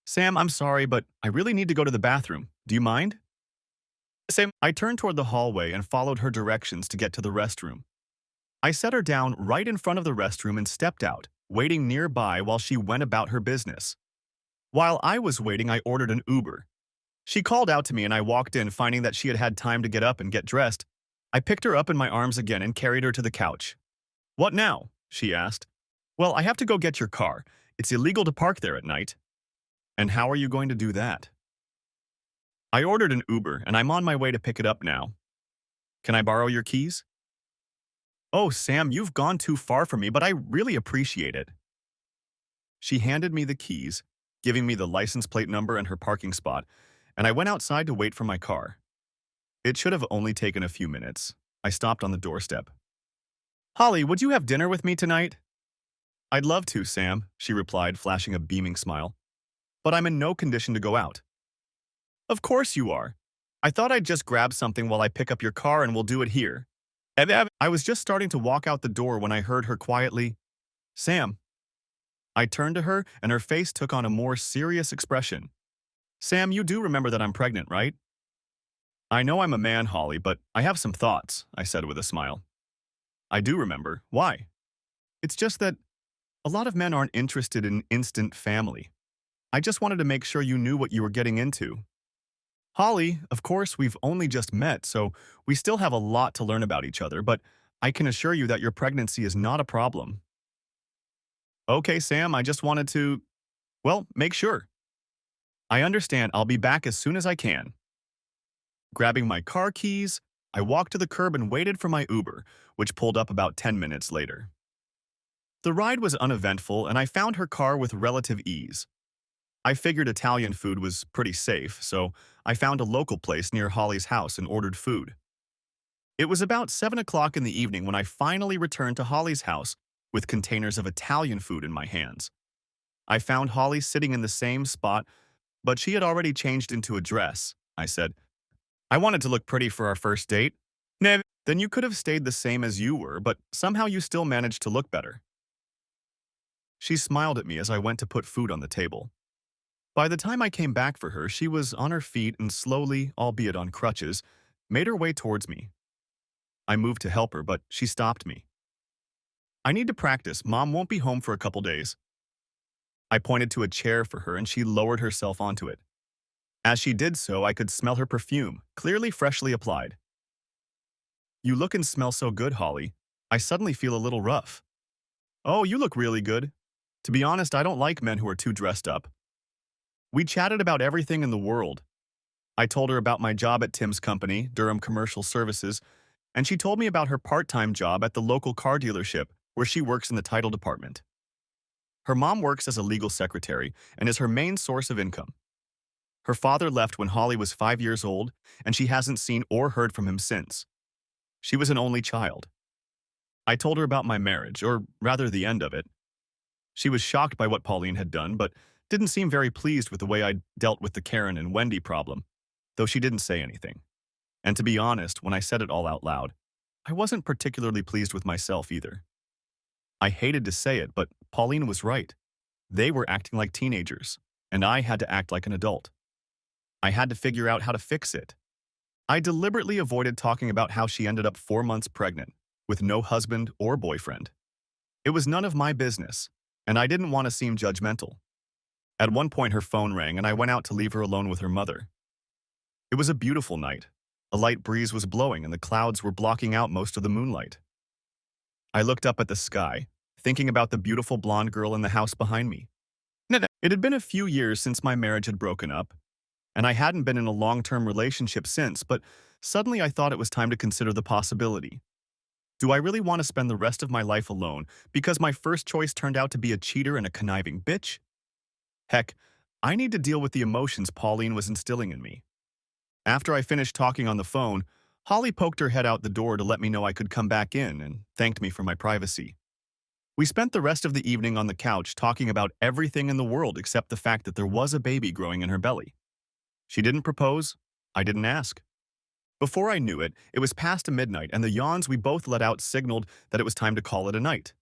"Sam, I'm sorry, but I really need to go to the bathroom. Do you mind?" Sam. I turned toward the hallway and followed her directions to get to the restroom. I set her down right in front of the restroom and stepped out, waiting nearby while she went about her business. While I was waiting, I ordered an Uber. She called out to me and I walked in, finding that she had had time to get up and get dressed. I picked her up in my arms again and carried her to the couch. "What now?" she asked. "Well, I have to go get your car. It's illegal to park there at night." "And how are you going to do that?" "I ordered an Uber and I'm on my way to pick it up now. Can I borrow your keys?" "Oh, Sam, you've gone too far for me, but I really appreciate it." She handed me the keys, giving me the license plate number and her parking spot, and I went outside to wait for my car. It should have only taken a few minutes. I stopped on the doorstep. "Holly, would you have dinner with me tonight?" "I'd love to, Sam," she replied, flashing a beaming smile. "But I'm in no condition to go out." "Of course you are. I thought I'd just grab something while I pick up your car and we'll do it here." I was just starting to walk out the door when I heard her quietly, "Sam." I turned to her and her face took on a more serious expression. "Sam, you do remember that I'm pregnant, right?" "I know I'm a man, Holly, but I have some thoughts," I said with a smile. "I do remember. Why?" "It's just that a lot of men aren't interested in instant family. I just wanted to make sure you knew what you were getting into." "Holly, of course, we've only just met, so we still have a lot to learn about each other, but I can assure you that your pregnancy is not a problem." "Okay, Sam, I just wanted to, well, make sure." "I understand. I'll be back as soon as I can." Grabbing my car keys, I walked to the curb and waited for my Uber, which pulled up about 10 minutes later. The ride was uneventful, and I found her car with relative ease. I figured Italian food was pretty safe, so I found a local place near Holly's house and ordered food. It was about 7 o'clock in the evening when I finally returned to Holly's house with containers of Italian food in my hands. I found Holly sitting in the same spot, but she had already changed into a dress. I said, "I wanted to look pretty for our first date." "Nah, then you could have stayed the same as you were, but somehow you still managed to look better." She smiled at me as I went to put food on the table. By the time I came back for her, she was on her feet and slowly, albeit on crutches, made her way towards me. I moved to help her, but she stopped me. "I need to practice. Mom won't be home for a couple days." I pointed to a chair for her and she lowered herself onto it. As she did so, I could smell her perfume, clearly freshly applied. "You look and smell so good, Holly. I suddenly feel a little rough." "Oh, you look really good. To be honest, I don't like men who are too dressed up." We chatted about everything in the world. I told her about my job at Tim's company, Durham Commercial Services, and she told me about her part-time job at the local car dealership where she works in the title department. Her mom works as a legal secretary and is her main source of income. Her father left when Holly was 5 years old, and she hasn't seen or heard from him since. She was an only child. I told her about my marriage, or rather the end of it. She was shocked by what Pauline had done, but didn't seem very pleased with the way I'd dealt with the Karen and Wendy problem, though she didn't say anything. And to be honest, when I said it all out loud, I wasn't particularly pleased with myself either. I hated to say it, but Pauline was right. They were acting like teenagers, and I had to act like an adult. I had to figure out how to fix it. I deliberately avoided talking about how she ended up 4 months pregnant, with no husband or boyfriend. It was none of my business, and I didn't want to seem judgmental. At one point, her phone rang, and I went out to leave her alone with her mother. It was a beautiful night. A light breeze was blowing, and the clouds were blocking out most of the moonlight. I looked up at the sky, thinking about the beautiful blonde girl in the house behind me. It had been a few years since my marriage had broken up, and I hadn't been in a long-term relationship since, but suddenly I thought it was time to consider the possibility. Do I really want to spend the rest of my life alone because my first choice turned out to be a cheater and a conniving bitch? Heck, I need to deal with the emotions Pauline was instilling in me. After I finished talking on the phone, Holly poked her head out the door to let me know I could come back in and thanked me for my privacy. We spent the rest of the evening on the couch talking about everything in the world except the fact that there was a baby growing in her belly. She didn't propose. I didn't ask. Before I knew it, it was past midnight, and the yawns we both let out signaled that it was time to call it a night.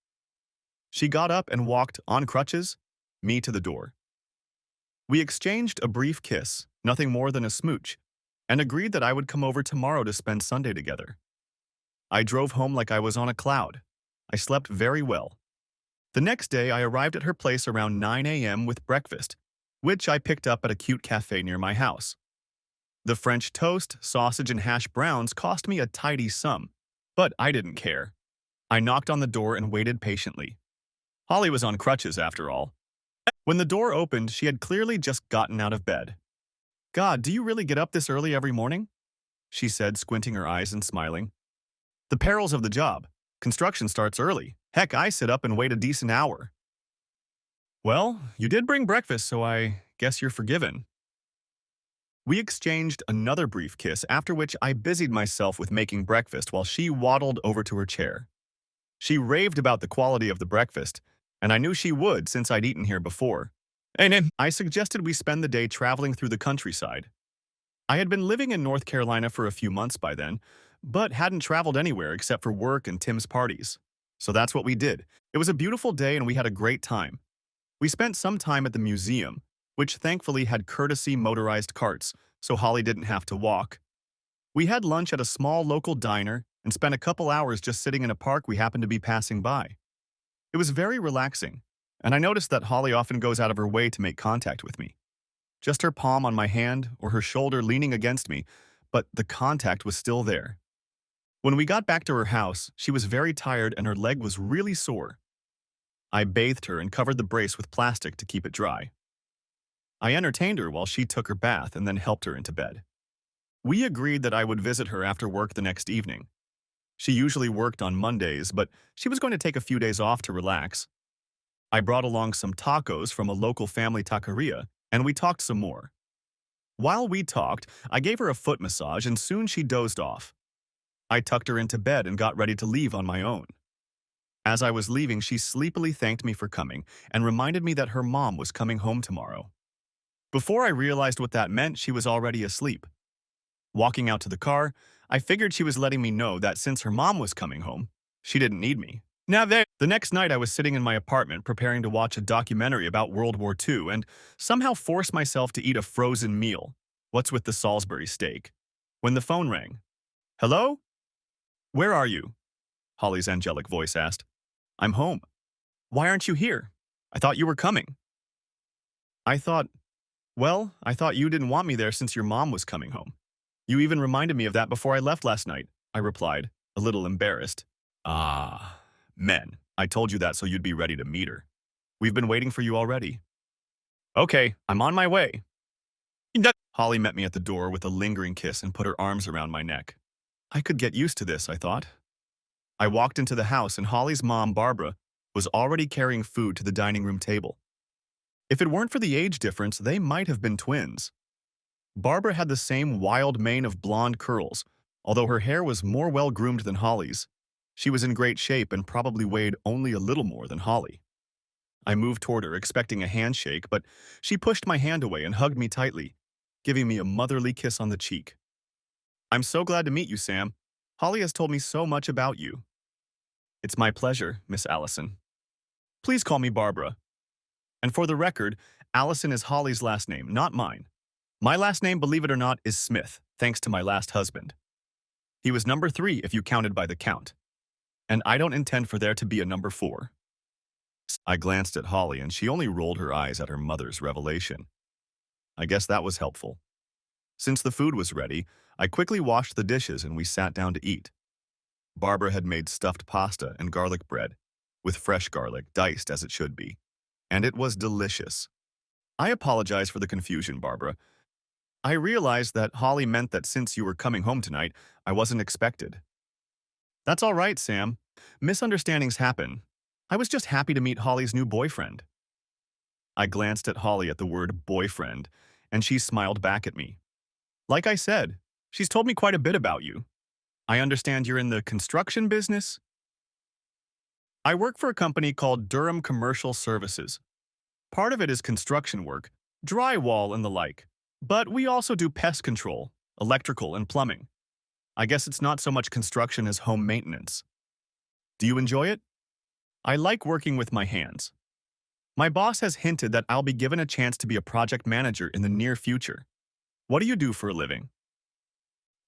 She got up and walked, on crutches, me to the door. We exchanged a brief kiss, nothing more than a smooch, and agreed that I would come over tomorrow to spend Sunday together. I drove home like I was on a cloud. I slept very well. The next day, I arrived at her place around 9 a.m. with breakfast, which I picked up at a cute cafe near my house. The French toast, sausage, and hash browns cost me a tidy sum, but I didn't care. I knocked on the door and waited patiently. Holly was on crutches, after all. When the door opened, she had clearly just gotten out of bed. "God, do you really get up this early every morning?" she said, squinting her eyes and smiling. "The perils of the job. Construction starts early. Heck, I sit up and wait a decent hour." "Well, you did bring breakfast, so I guess you're forgiven." We exchanged another brief kiss, after which I busied myself with making breakfast while she waddled over to her chair. She raved about the quality of the breakfast, and I knew she would since I'd eaten here before. And I suggested we spend the day traveling through the countryside. I had been living in North Carolina for a few months by then, but hadn't traveled anywhere except for work and Tim's parties. So that's what we did. It was a beautiful day and we had a great time. We spent some time at the museum, which thankfully had courtesy motorized carts, so Holly didn't have to walk. We had lunch at a small local diner and spent a couple hours just sitting in a park we happened to be passing by. It was very relaxing, and I noticed that Holly often goes out of her way to make contact with me. Just her palm on my hand or her shoulder leaning against me, but the contact was still there. When we got back to her house, she was very tired and her leg was really sore. I bathed her and covered the brace with plastic to keep it dry. I entertained her while she took her bath and then helped her into bed. We agreed that I would visit her after work the next evening. She usually worked on Mondays, but she was going to take a few days off to relax. I brought along some tacos from a local family taqueria, and we talked some more. While we talked, I gave her a foot massage and soon she dozed off. I tucked her into bed and got ready to leave on my own. As I was leaving, she sleepily thanked me for coming and reminded me that her mom was coming home tomorrow. Before I realized what that meant, she was already asleep. Walking out to the car, I figured she was letting me know that since her mom was coming home, she didn't need me. The next night I was sitting in my apartment preparing to watch a documentary about World War II and somehow forced myself to eat a frozen meal. What's with the Salisbury steak? When the phone rang. "Hello? Where are you?" Holly's angelic voice asked. "I'm home." "Why aren't you here? I thought you were coming." I thought you didn't want me there since your mom was coming home. You even reminded me of that before I left last night," I replied, a little embarrassed. "Ah, men, I told you that so you'd be ready to meet her. We've been waiting for you already." "Okay, I'm on my way." Holly met me at the door with a lingering kiss and put her arms around my neck. I could get used to this, I thought. I walked into the house and Holly's mom, Barbara, was already carrying food to the dining room table. If it weren't for the age difference, they might have been twins. Barbara had the same wild mane of blonde curls, although her hair was more well-groomed than Holly's. She was in great shape and probably weighed only a little more than Holly. I moved toward her, expecting a handshake, but she pushed my hand away and hugged me tightly, giving me a motherly kiss on the cheek. I'm so glad to meet you, Sam. Holly has told me so much about you. It's my pleasure, Miss Allison. Please call me Barbara. And for the record, Allison is Holly's last name, not mine. My last name, believe it or not, is Smith, thanks to my last husband. He was number 3 if you counted by the count. And I don't intend for there to be a number 4. I glanced at Holly and she only rolled her eyes at her mother's revelation. I guess that was helpful. Since the food was ready, I quickly washed the dishes and we sat down to eat. Barbara had made stuffed pasta and garlic bread, with fresh garlic diced as it should be. And it was delicious. I apologize for the confusion, Barbara. I realized that Holly meant that since you were coming home tonight, I wasn't expected. That's all right, Sam. Misunderstandings happen. I was just happy to meet Holly's new boyfriend. I glanced at Holly at the word boyfriend, and she smiled back at me. Like I said, she's told me quite a bit about you. I understand you're in the construction business? I work for a company called Durham Commercial Services. Part of it is construction work, drywall and the like. But we also do pest control, electrical, and plumbing. I guess it's not so much construction as home maintenance. Do you enjoy it? I like working with my hands. My boss has hinted that I'll be given a chance to be a project manager in the near future. What do you do for a living?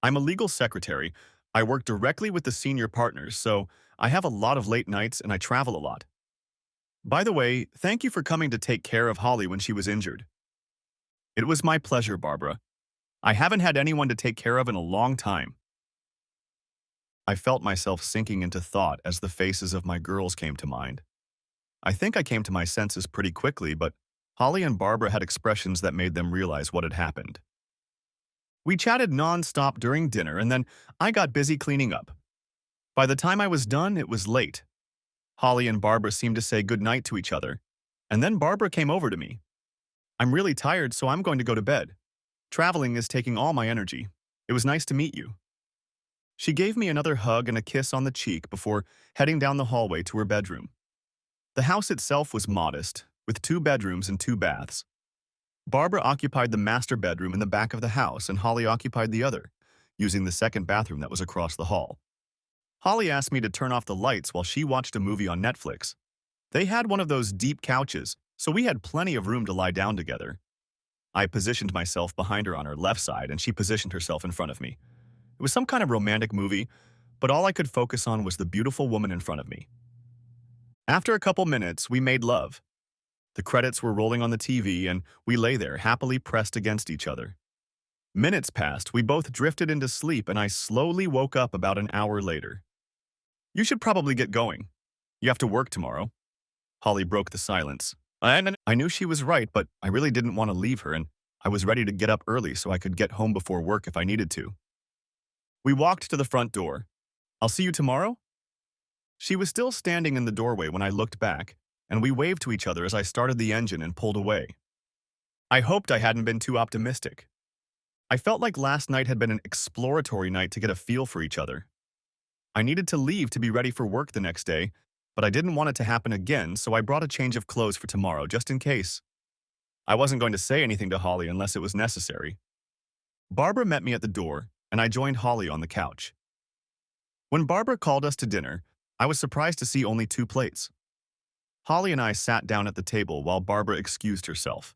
I'm a legal secretary. I work directly with the senior partners, so I have a lot of late nights and I travel a lot. By the way, thank you for coming to take care of Holly when she was injured. It was my pleasure, Barbara. I haven't had anyone to take care of in a long time. I felt myself sinking into thought as the faces of my girls came to mind. I think I came to my senses pretty quickly, but Holly and Barbara had expressions that made them realize what had happened. We chatted non-stop during dinner, and then I got busy cleaning up. By the time I was done, it was late. Holly and Barbara seemed to say goodnight to each other, and then Barbara came over to me. I'm really tired, so I'm going to go to bed. Traveling is taking all my energy. It was nice to meet you. She gave me another hug and a kiss on the cheek before heading down the hallway to her bedroom. The house itself was modest, with 2 bedrooms and 2 baths. Barbara occupied the master bedroom in the back of the house and Holly occupied the other, using the second bathroom that was across the hall. Holly asked me to turn off the lights while she watched a movie on Netflix. They had one of those deep couches, so we had plenty of room to lie down together. I positioned myself behind her on her left side and she positioned herself in front of me. It was some kind of romantic movie, but all I could focus on was the beautiful woman in front of me. After a couple minutes, we made love. The credits were rolling on the TV and we lay there happily pressed against each other. Minutes passed, we both drifted into sleep and I slowly woke up about an hour later. You should probably get going. You have to work tomorrow. Holly broke the silence. I knew she was right, but I really didn't want to leave her and I was ready to get up early so I could get home before work if I needed to. We walked to the front door. I'll see you tomorrow? She was still standing in the doorway when I looked back, and we waved to each other as I started the engine and pulled away. I hoped I hadn't been too optimistic. I felt like last night had been an exploratory night to get a feel for each other. I needed to leave to be ready for work the next day, but I didn't want it to happen again, so I brought a change of clothes for tomorrow just in case. I wasn't going to say anything to Holly unless it was necessary. Barbara met me at the door, and I joined Holly on the couch. When Barbara called us to dinner, I was surprised to see only 2 plates. Holly and I sat down at the table while Barbara excused herself.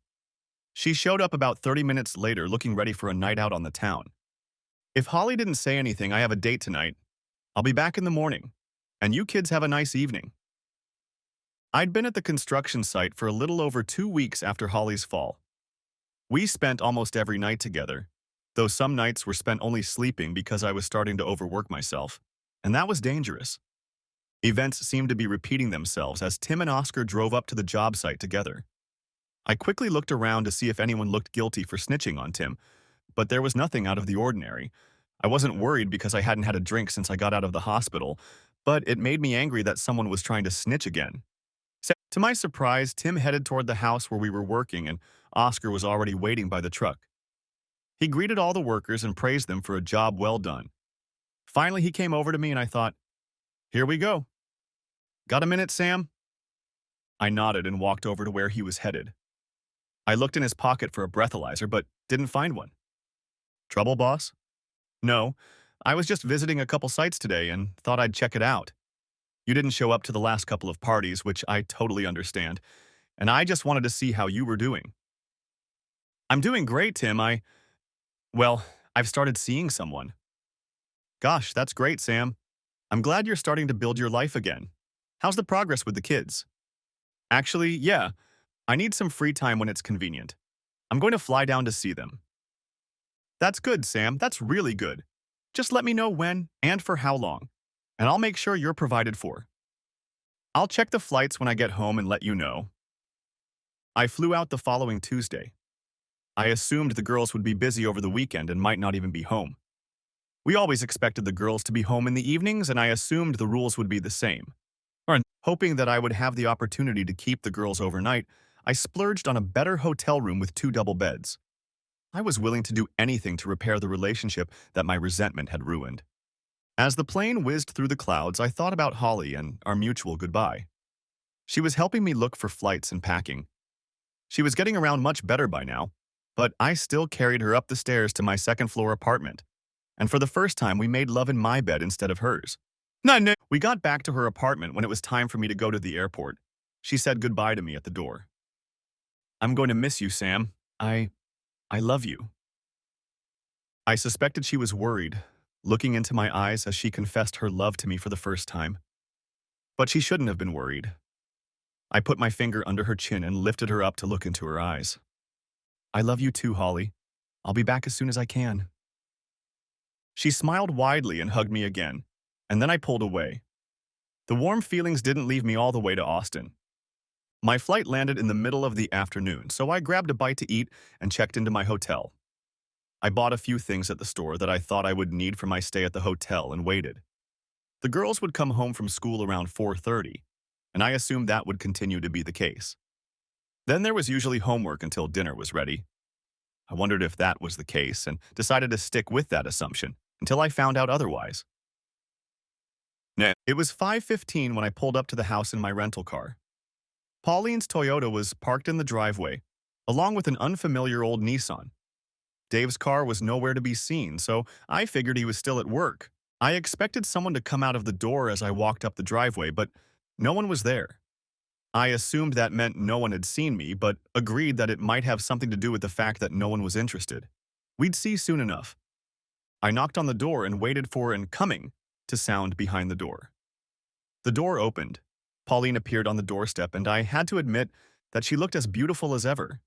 She showed up about 30 minutes later looking ready for a night out on the town. If Holly didn't say anything, I have a date tonight. I'll be back in the morning. And you kids have a nice evening. I'd been at the construction site for a little over 2 weeks after Holly's fall. We spent almost every night together, though some nights were spent only sleeping because I was starting to overwork myself, and that was dangerous. Events seemed to be repeating themselves as Tim and Oscar drove up to the job site together. I quickly looked around to see if anyone looked guilty for snitching on Tim, but there was nothing out of the ordinary. I wasn't worried because I hadn't had a drink since I got out of the hospital, but it made me angry that someone was trying to snitch again. To my surprise, Tim headed toward the house where we were working and Oscar was already waiting by the truck. He greeted all the workers and praised them for a job well done. Finally, he came over to me and I thought, here we go. Got a minute, Sam? I nodded and walked over to where he was headed. I looked in his pocket for a breathalyzer, but didn't find one. Trouble, boss? No, I was just visiting a couple sites today and thought I'd check it out. You didn't show up to the last couple of parties, which I totally understand, and I just wanted to see how you were doing. I'm doing great, Tim. Well, I've started seeing someone. Gosh, that's great, Sam. I'm glad you're starting to build your life again. How's the progress with the kids? Actually, yeah, I need some free time when it's convenient. I'm going to fly down to see them. That's good, Sam. That's really good. Just let me know when and for how long, and I'll make sure you're provided for. I'll check the flights when I get home and let you know. I flew out the following Tuesday. I assumed the girls would be busy over the weekend and might not even be home. We always expected the girls to be home in the evenings, and I assumed the rules would be the same. Hoping that I would have the opportunity to keep the girls overnight, I splurged on a better hotel room with 2 double beds. I was willing to do anything to repair the relationship that my resentment had ruined. As the plane whizzed through the clouds, I thought about Holly and our mutual goodbye. She was helping me look for flights and packing. She was getting around much better by now, but I still carried her up the stairs to my second-floor apartment. And for the first time, we made love in my bed instead of hers. No. We got back to her apartment when it was time for me to go to the airport. She said goodbye to me at the door. I'm going to miss you, Sam. I love you. I suspected she was worried, looking into my eyes as she confessed her love to me for the first time. But she shouldn't have been worried. I put my finger under her chin and lifted her up to look into her eyes. I love you too, Holly. I'll be back as soon as I can. She smiled widely and hugged me again, and then I pulled away. The warm feelings didn't leave me all the way to Austin. My flight landed in the middle of the afternoon, so I grabbed a bite to eat and checked into my hotel. I bought a few things at the store that I thought I would need for my stay at the hotel and waited. The girls would come home from school around 4:30, and I assumed that would continue to be the case. Then there was usually homework until dinner was ready. I wondered if that was the case and decided to stick with that assumption until I found out otherwise. It was 5:15 when I pulled up to the house in my rental car. Pauline's Toyota was parked in the driveway, along with an unfamiliar old Nissan. Dave's car was nowhere to be seen, so I figured he was still at work. I expected someone to come out of the door as I walked up the driveway, but no one was there. I assumed that meant no one had seen me, but agreed that it might have something to do with the fact that no one was interested. We'd see soon enough. I knocked on the door and waited for an "coming" to sound behind the door. The door opened. Pauline appeared on the doorstep, and I had to admit that she looked as beautiful as ever.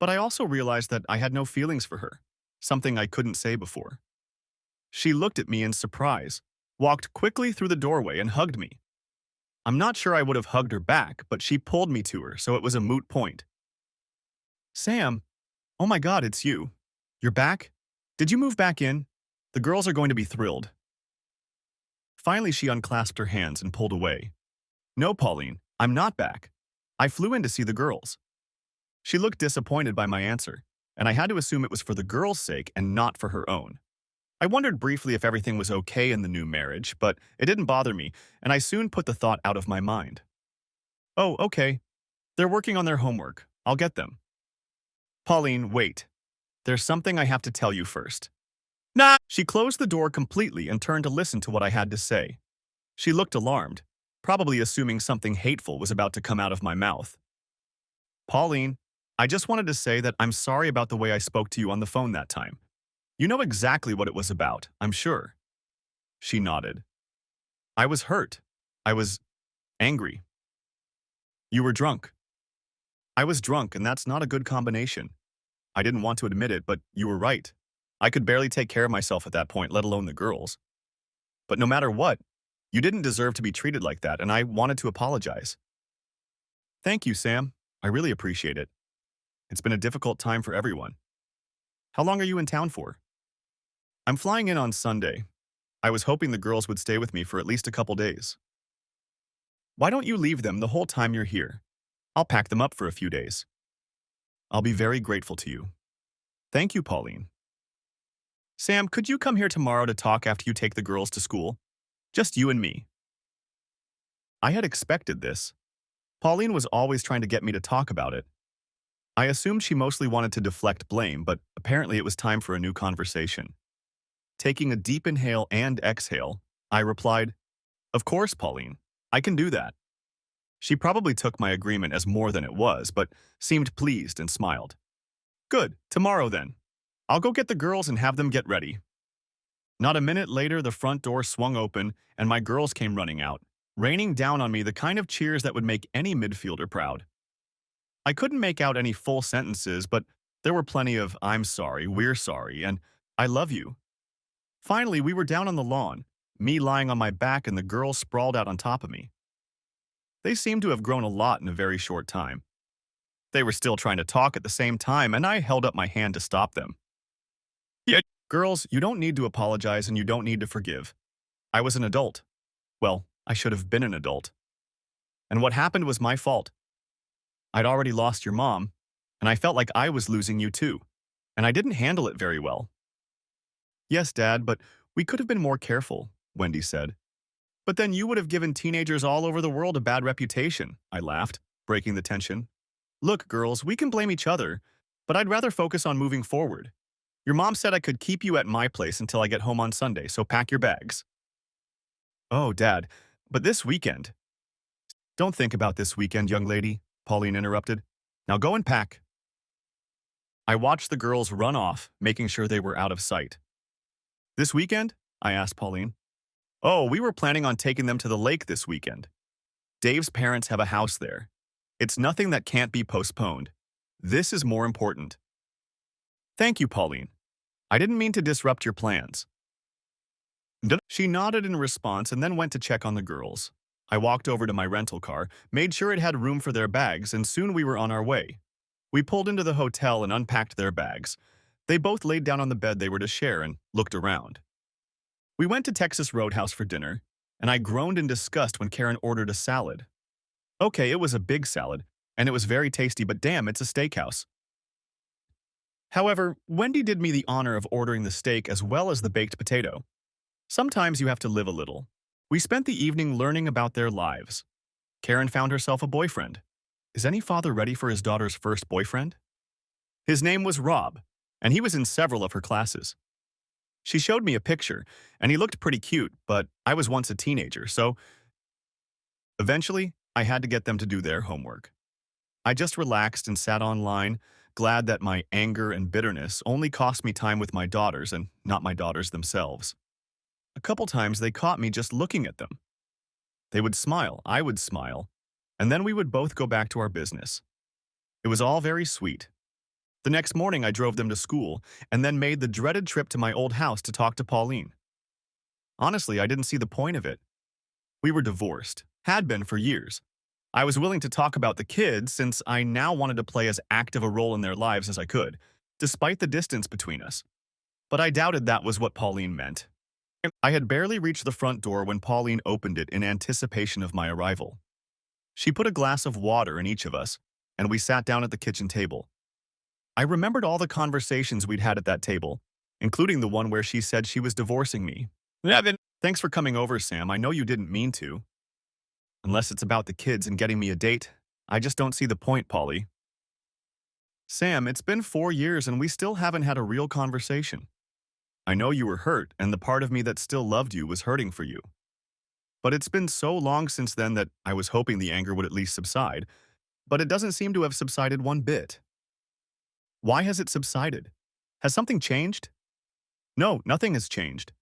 But I also realized that I had no feelings for her, something I couldn't say before. She looked at me in surprise, walked quickly through the doorway, and hugged me. I'm not sure I would have hugged her back, but she pulled me to her, so it was a moot point. Sam, oh my God, it's you. You're back? Did you move back in? The girls are going to be thrilled. Finally, she unclasped her hands and pulled away. No, Pauline, I'm not back. I flew in to see the girls. She looked disappointed by my answer, and I had to assume it was for the girls' sake and not for her own. I wondered briefly if everything was okay in the new marriage, but it didn't bother me, and I soon put the thought out of my mind. Oh, okay. They're working on their homework. I'll get them. Pauline, wait. There's something I have to tell you first. Nah! She closed the door completely and turned to listen to what I had to say. She looked alarmed, probably assuming something hateful was about to come out of my mouth. Pauline, I just wanted to say that I'm sorry about the way I spoke to you on the phone that time. You know exactly what it was about, I'm sure. She nodded. I was hurt. I was angry. You were drunk. I was drunk, and that's not a good combination. I didn't want to admit it, but you were right. I could barely take care of myself at that point, let alone the girls. But no matter what, you didn't deserve to be treated like that, and I wanted to apologize. Thank you, Sam. I really appreciate it. It's been a difficult time for everyone. How long are you in town for? I'm flying in on Sunday. I was hoping the girls would stay with me for at least a couple days. Why don't you leave them the whole time you're here? I'll pack them up for a few days. I'll be very grateful to you. Thank you, Pauline. Sam, could you come here tomorrow to talk after you take the girls to school? Just you and me. I had expected this. Pauline was always trying to get me to talk about it. I assumed she mostly wanted to deflect blame, but apparently it was time for a new conversation. Taking a deep inhale and exhale, I replied, "Of course, Pauline. I can do that." She probably took my agreement as more than it was, but seemed pleased and smiled. "Good, tomorrow then. I'll go get the girls and have them get ready." Not a minute later, the front door swung open and my girls came running out, raining down on me the kind of cheers that would make any midfielder proud. I couldn't make out any full sentences, but there were plenty of "I'm sorry, we're sorry," and "I love you." Finally, we were down on the lawn, me lying on my back and the girls sprawled out on top of me. They seemed to have grown a lot in a very short time. They were still trying to talk at the same time, and I held up my hand to stop them. "Yeah, girls, you don't need to apologize and you don't need to forgive. I was an adult. Well, I should have been an adult. And what happened was my fault. I'd already lost your mom, and I felt like I was losing you too, and I didn't handle it very well." "Yes, Dad, but we could have been more careful," Wendy said. "But then you would have given teenagers all over the world a bad reputation," I laughed, breaking the tension. "Look, girls, we can blame each other, but I'd rather focus on moving forward. Your mom said I could keep you at my place until I get home on Sunday, so pack your bags." "Oh, Dad, but this weekend—" "Don't think about this weekend, young lady," Pauline interrupted. "Now go and pack." I watched the girls run off, making sure they were out of sight. "This weekend?" I asked Pauline. "Oh, we were planning on taking them to the lake this weekend. Dave's parents have a house there. It's nothing that can't be postponed. This is more important." "Thank you, Pauline. I didn't mean to disrupt your plans." She nodded in response and then went to check on the girls. I walked over to my rental car, made sure it had room for their bags, and soon we were on our way. We pulled into the hotel and unpacked their bags. They both laid down on the bed they were to share and looked around. We went to Texas Roadhouse for dinner, and I groaned in disgust when Karen ordered a salad. Okay, it was a big salad, and it was very tasty, but damn, it's a steakhouse. However, Wendy did me the honor of ordering the steak as well as the baked potato. Sometimes you have to live a little. We spent the evening learning about their lives. Karen found herself a boyfriend. Is any father ready for his daughter's first boyfriend? His name was Rob, and he was in several of her classes. She showed me a picture, and he looked pretty cute, but I was once a teenager, so eventually I had to get them to do their homework. I just relaxed and sat online, glad that my anger and bitterness only cost me time with my daughters and not my daughters themselves. A couple times they caught me just looking at them. They would smile, I would smile, and then we would both go back to our business. It was all very sweet. The next morning I drove them to school and then made the dreaded trip to my old house to talk to Pauline. Honestly, I didn't see the point of it. We were divorced, had been for years. I was willing to talk about the kids since I now wanted to play as active a role in their lives as I could, despite the distance between us. But I doubted that was what Pauline meant. I had barely reached the front door when Pauline opened it in anticipation of my arrival. She put a glass of water in each of us, and we sat down at the kitchen table. I remembered all the conversations we'd had at that table, including the one where she said she was divorcing me. "Yeah, then, thanks for coming over, Sam. I know you didn't mean to." "Unless it's about the kids and getting me a date, I just don't see the point, Polly." "Sam, it's been 4 years and we still haven't had a real conversation. I know you were hurt, and the part of me that still loved you was hurting for you. But it's been so long since then that I was hoping the anger would at least subside, but it doesn't seem to have subsided one bit." "Why has it subsided? Has something changed?" "No, nothing has changed.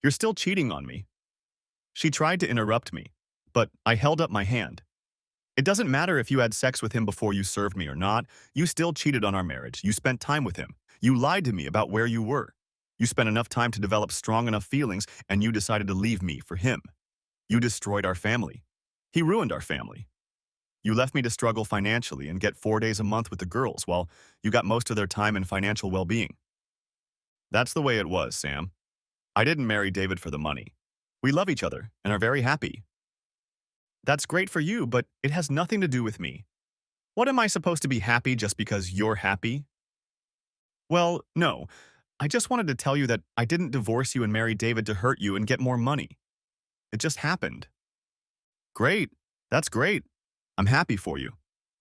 You're still cheating on me." She tried to interrupt me, but I held up my hand. "It doesn't matter if you had sex with him before you served me or not. You still cheated on our marriage. You spent time with him. You lied to me about where you were. You spent enough time to develop strong enough feelings, and you decided to leave me for him. You destroyed our family. He ruined our family. You left me to struggle financially and get 4 days a month with the girls while you got most of their time and financial well-being. That's the way it was, Sam. I didn't marry David for the money. We love each other and are very happy." "That's great for you, but it has nothing to do with me. What am I supposed to be happy just because you're happy?" "Well, no. I just wanted to tell you that I didn't divorce you and marry David to hurt you and get more money. It just happened. Great. That's great. I'm happy for you.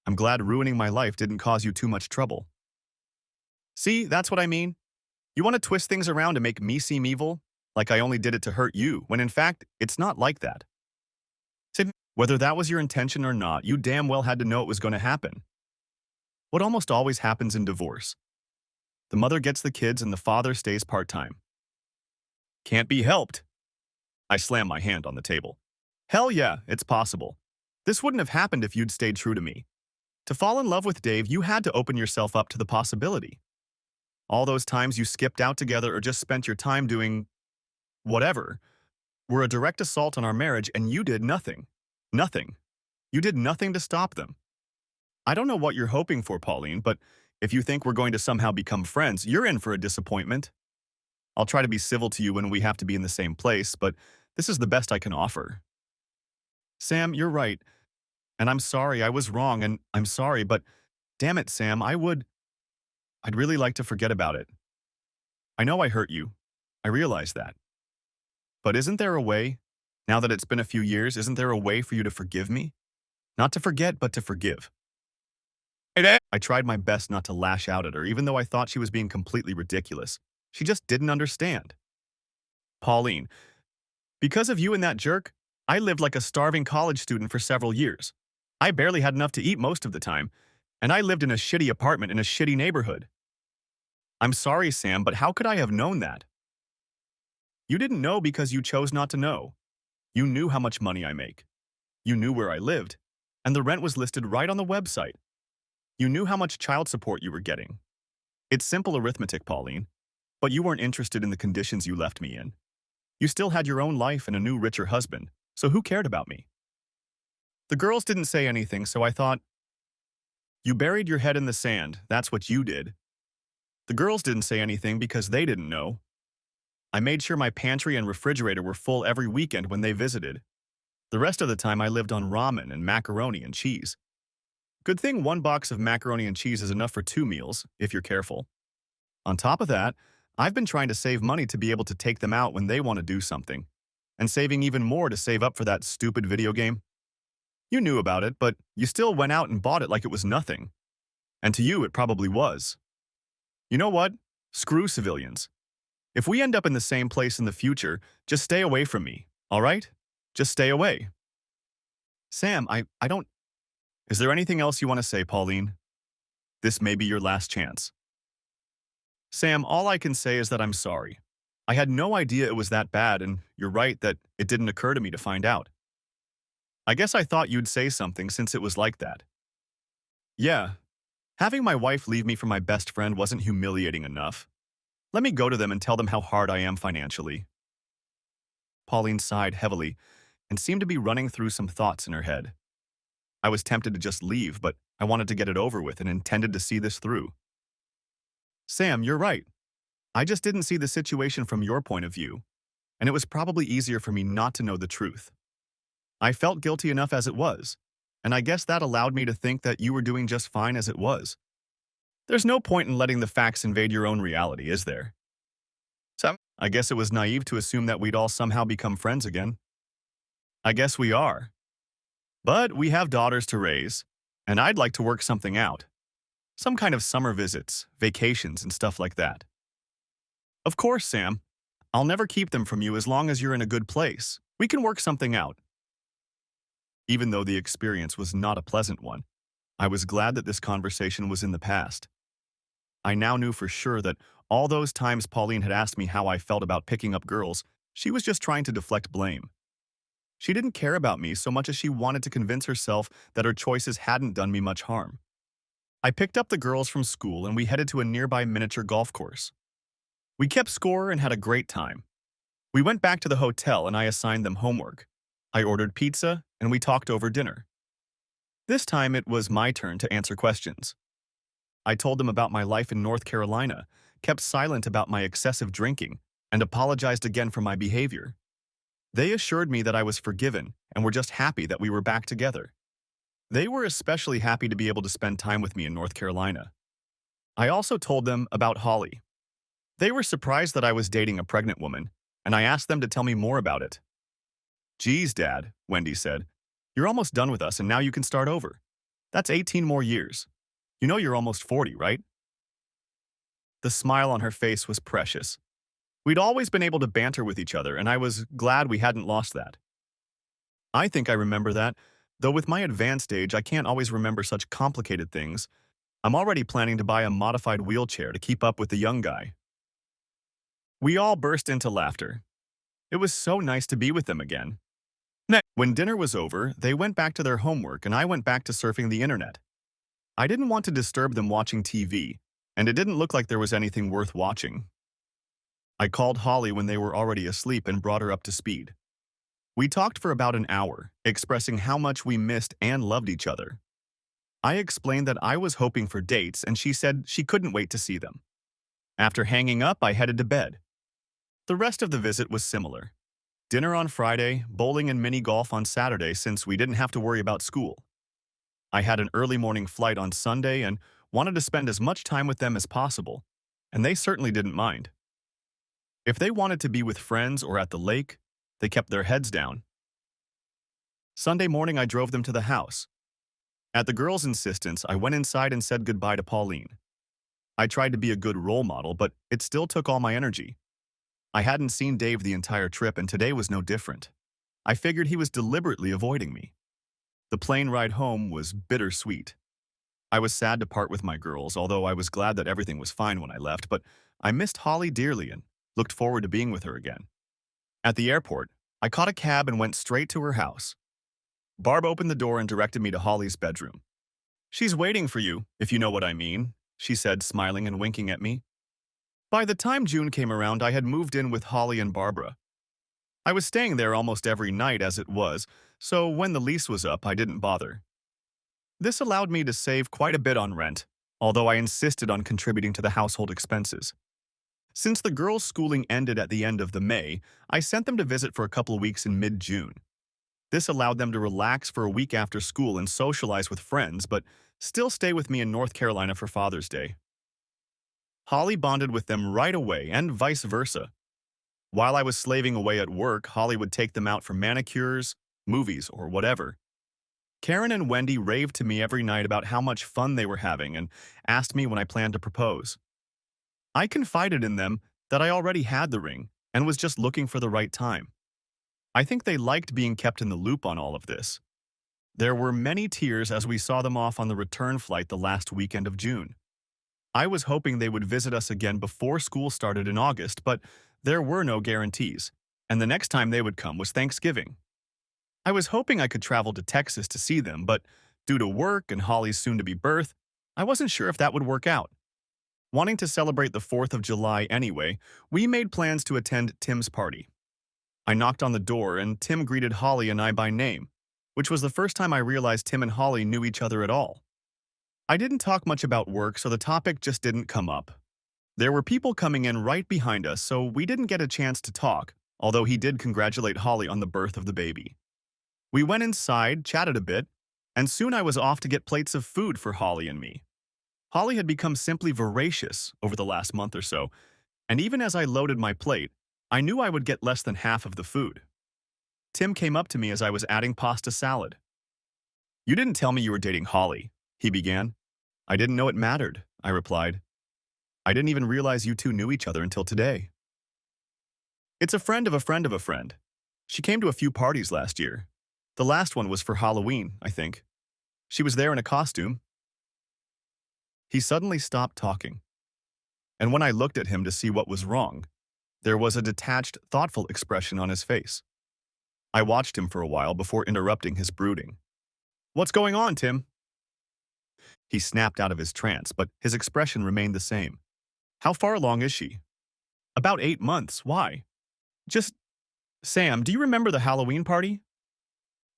I'm glad ruining my life didn't cause you too much trouble. See, that's what I mean. You want to twist things around to make me seem evil? Like I only did it to hurt you, when in fact, it's not like that. Sid, whether that was your intention or not, you damn well had to know it was going to happen. What almost always happens in divorce. The mother gets the kids and the father stays part-time. Can't be helped. I slam my hand on the table. Hell yeah, it's possible. This wouldn't have happened if you'd stayed true to me. To fall in love with Dave, you had to open yourself up to the possibility. All those times you skipped out together or just spent your time doing whatever were a direct assault on our marriage, and you did nothing. Nothing. You did nothing to stop them. I don't know what you're hoping for, Pauline, but if you think we're going to somehow become friends, you're in for a disappointment. I'll try to be civil to you when we have to be in the same place, but this is the best I can offer. Sam, you're right. And I'm sorry, I was wrong, and I'm sorry, but damn it, Sam, I'd really like to forget about it. I know I hurt you. I realize that. But isn't there a way, now that it's been a few years, isn't there a way for you to forgive me? Not to forget, but to forgive. I tried my best not to lash out at her, even though I thought she was being completely ridiculous. She just didn't understand. Pauline, because of you and that jerk, I lived like a starving college student for several years. I barely had enough to eat most of the time, and I lived in a shitty apartment in a shitty neighborhood. I'm sorry, Sam, but how could I have known that? You didn't know because you chose not to know. You knew how much money I make. You knew where I lived, and the rent was listed right on the website. You knew how much child support you were getting. It's simple arithmetic, Pauline, but you weren't interested in the conditions you left me in. You still had your own life and a new, richer husband, so who cared about me? The girls didn't say anything, so I thought, you buried your head in the sand, that's what you did. The girls didn't say anything because they didn't know. I made sure my pantry and refrigerator were full every weekend when they visited. The rest of the time I lived on ramen and macaroni and cheese. Good thing one box of macaroni and cheese is enough for 2 meals, if you're careful. On top of that, I've been trying to save money to be able to take them out when they want to do something, and saving even more to save up for that stupid video game. You knew about it, but you still went out and bought it like it was nothing. And to you, it probably was. You know what? Screw civilians. If we end up in the same place in the future, just stay away from me, all right? Just stay away. Sam, I don't... Is there anything else you want to say, Pauline? This may be your last chance. Sam, all I can say is that I'm sorry. I had no idea it was that bad, and you're right that it didn't occur to me to find out. I guess I thought you'd say something since it was like that. Yeah, having my wife leave me for my best friend wasn't humiliating enough. Let me go to them and tell them how hard I am financially. Pauline sighed heavily and seemed to be running through some thoughts in her head. I was tempted to just leave, but I wanted to get it over with and intended to see this through. Sam, you're right. I just didn't see the situation from your point of view, and it was probably easier for me not to know the truth. I felt guilty enough as it was, and I guess that allowed me to think that you were doing just fine as it was. There's no point in letting the facts invade your own reality, is there? So, I guess it was naive to assume that we'd all somehow become friends again. I guess we are. But we have daughters to raise, and I'd like to work something out. Some kind of summer visits, vacations, and stuff like that. Of course, Sam. I'll never keep them from you as long as you're in a good place. We can work something out. Even though the experience was not a pleasant one, I was glad that this conversation was in the past. I now knew for sure that all those times Pauline had asked me how I felt about picking up girls, she was just trying to deflect blame. She didn't care about me so much as she wanted to convince herself that her choices hadn't done me much harm. I picked up the girls from school and we headed to a nearby miniature golf course. We kept score and had a great time. We went back to the hotel and I assigned them homework. I ordered pizza and we talked over dinner. This time it was my turn to answer questions. I told them about my life in North Carolina, kept silent about my excessive drinking, and apologized again for my behavior. They assured me that I was forgiven and were just happy that we were back together. They were especially happy to be able to spend time with me in North Carolina. I also told them about Holly. They were surprised that I was dating a pregnant woman, and I asked them to tell me more about it. Geez, Dad, Wendy said. You're almost done with us and now you can start over. That's 18 more years. You know you're almost 40, right? The smile on her face was precious. We'd always been able to banter with each other, and I was glad we hadn't lost that. I think I remember that, though with my advanced age, I can't always remember such complicated things. I'm already planning to buy a modified wheelchair to keep up with the young guy. We all burst into laughter. It was so nice to be with them again. When dinner was over, they went back to their homework and I went back to surfing the internet. I didn't want to disturb them watching TV, and it didn't look like there was anything worth watching. I called Holly when they were already asleep and brought her up to speed. We talked for about an hour, expressing how much we missed and loved each other. I explained that I was hoping for dates, and she said she couldn't wait to see them. After hanging up, I headed to bed. The rest of the visit was similar. Dinner on Friday, bowling and mini golf on Saturday since we didn't have to worry about school. I had an early morning flight on Sunday and wanted to spend as much time with them as possible, and they certainly didn't mind. If they wanted to be with friends or at the lake, they kept their heads down. Sunday morning, I drove them to the house. At the girls' insistence, I went inside and said goodbye to Pauline. I tried to be a good role model, but it still took all my energy. I hadn't seen Dave the entire trip, and today was no different. I figured he was deliberately avoiding me. The plane ride home was bittersweet. I was sad to part with my girls, although I was glad that everything was fine when I left, but I missed Holly dearly and looked forward to being with her again. At the airport, I caught a cab and went straight to her house. Barb opened the door and directed me to Holly's bedroom. "She's waiting for you, if you know what I mean," she said, smiling and winking at me. By the time June came around, I had moved in with Holly and Barbara. I was staying there almost every night as it was, so when the lease was up, I didn't bother. This allowed me to save quite a bit on rent, although I insisted on contributing to the household expenses. Since the girls' schooling ended at the end of the May, I sent them to visit for a couple weeks in mid-June. This allowed them to relax for a week after school and socialize with friends, but still stay with me in North Carolina for Father's Day. Holly bonded with them right away, and vice versa. While I was slaving away at work, Holly would take them out for manicures, movies, or whatever. Karen and Wendy raved to me every night about how much fun they were having and asked me when I planned to propose. I confided in them that I already had the ring and was just looking for the right time. I think they liked being kept in the loop on all of this. There were many tears as we saw them off on the return flight the last weekend of June. I was hoping they would visit us again before school started in August, but there were no guarantees, and the next time they would come was Thanksgiving. I was hoping I could travel to Texas to see them, but due to work and Holly's soon-to-be birth, I wasn't sure if that would work out. Wanting to celebrate the 4th of July anyway, we made plans to attend Tim's party. I knocked on the door, and Tim greeted Holly and I by name, which was the first time I realized Tim and Holly knew each other at all. I didn't talk much about work, so the topic just didn't come up. There were people coming in right behind us, so we didn't get a chance to talk, although he did congratulate Holly on the birth of the baby. We went inside, chatted a bit, and soon I was off to get plates of food for Holly and me. Holly had become simply voracious over the last month or so, and even as I loaded my plate, I knew I would get less than half of the food. Tim came up to me as I was adding pasta salad. "You didn't tell me you were dating Holly," he began. "I didn't know it mattered," I replied. "I didn't even realize you two knew each other until today." "It's a friend of a friend of a friend. She came to a few parties last year. The last one was for Halloween, I think. She was there in a costume." He suddenly stopped talking, and when I looked at him to see what was wrong, there was a detached, thoughtful expression on his face. I watched him for a while before interrupting his brooding. "What's going on, Tim?" He snapped out of his trance, but his expression remained the same. "How far along is she?" "About 8 months. Why?" "Just, Sam, do you remember the Halloween party?"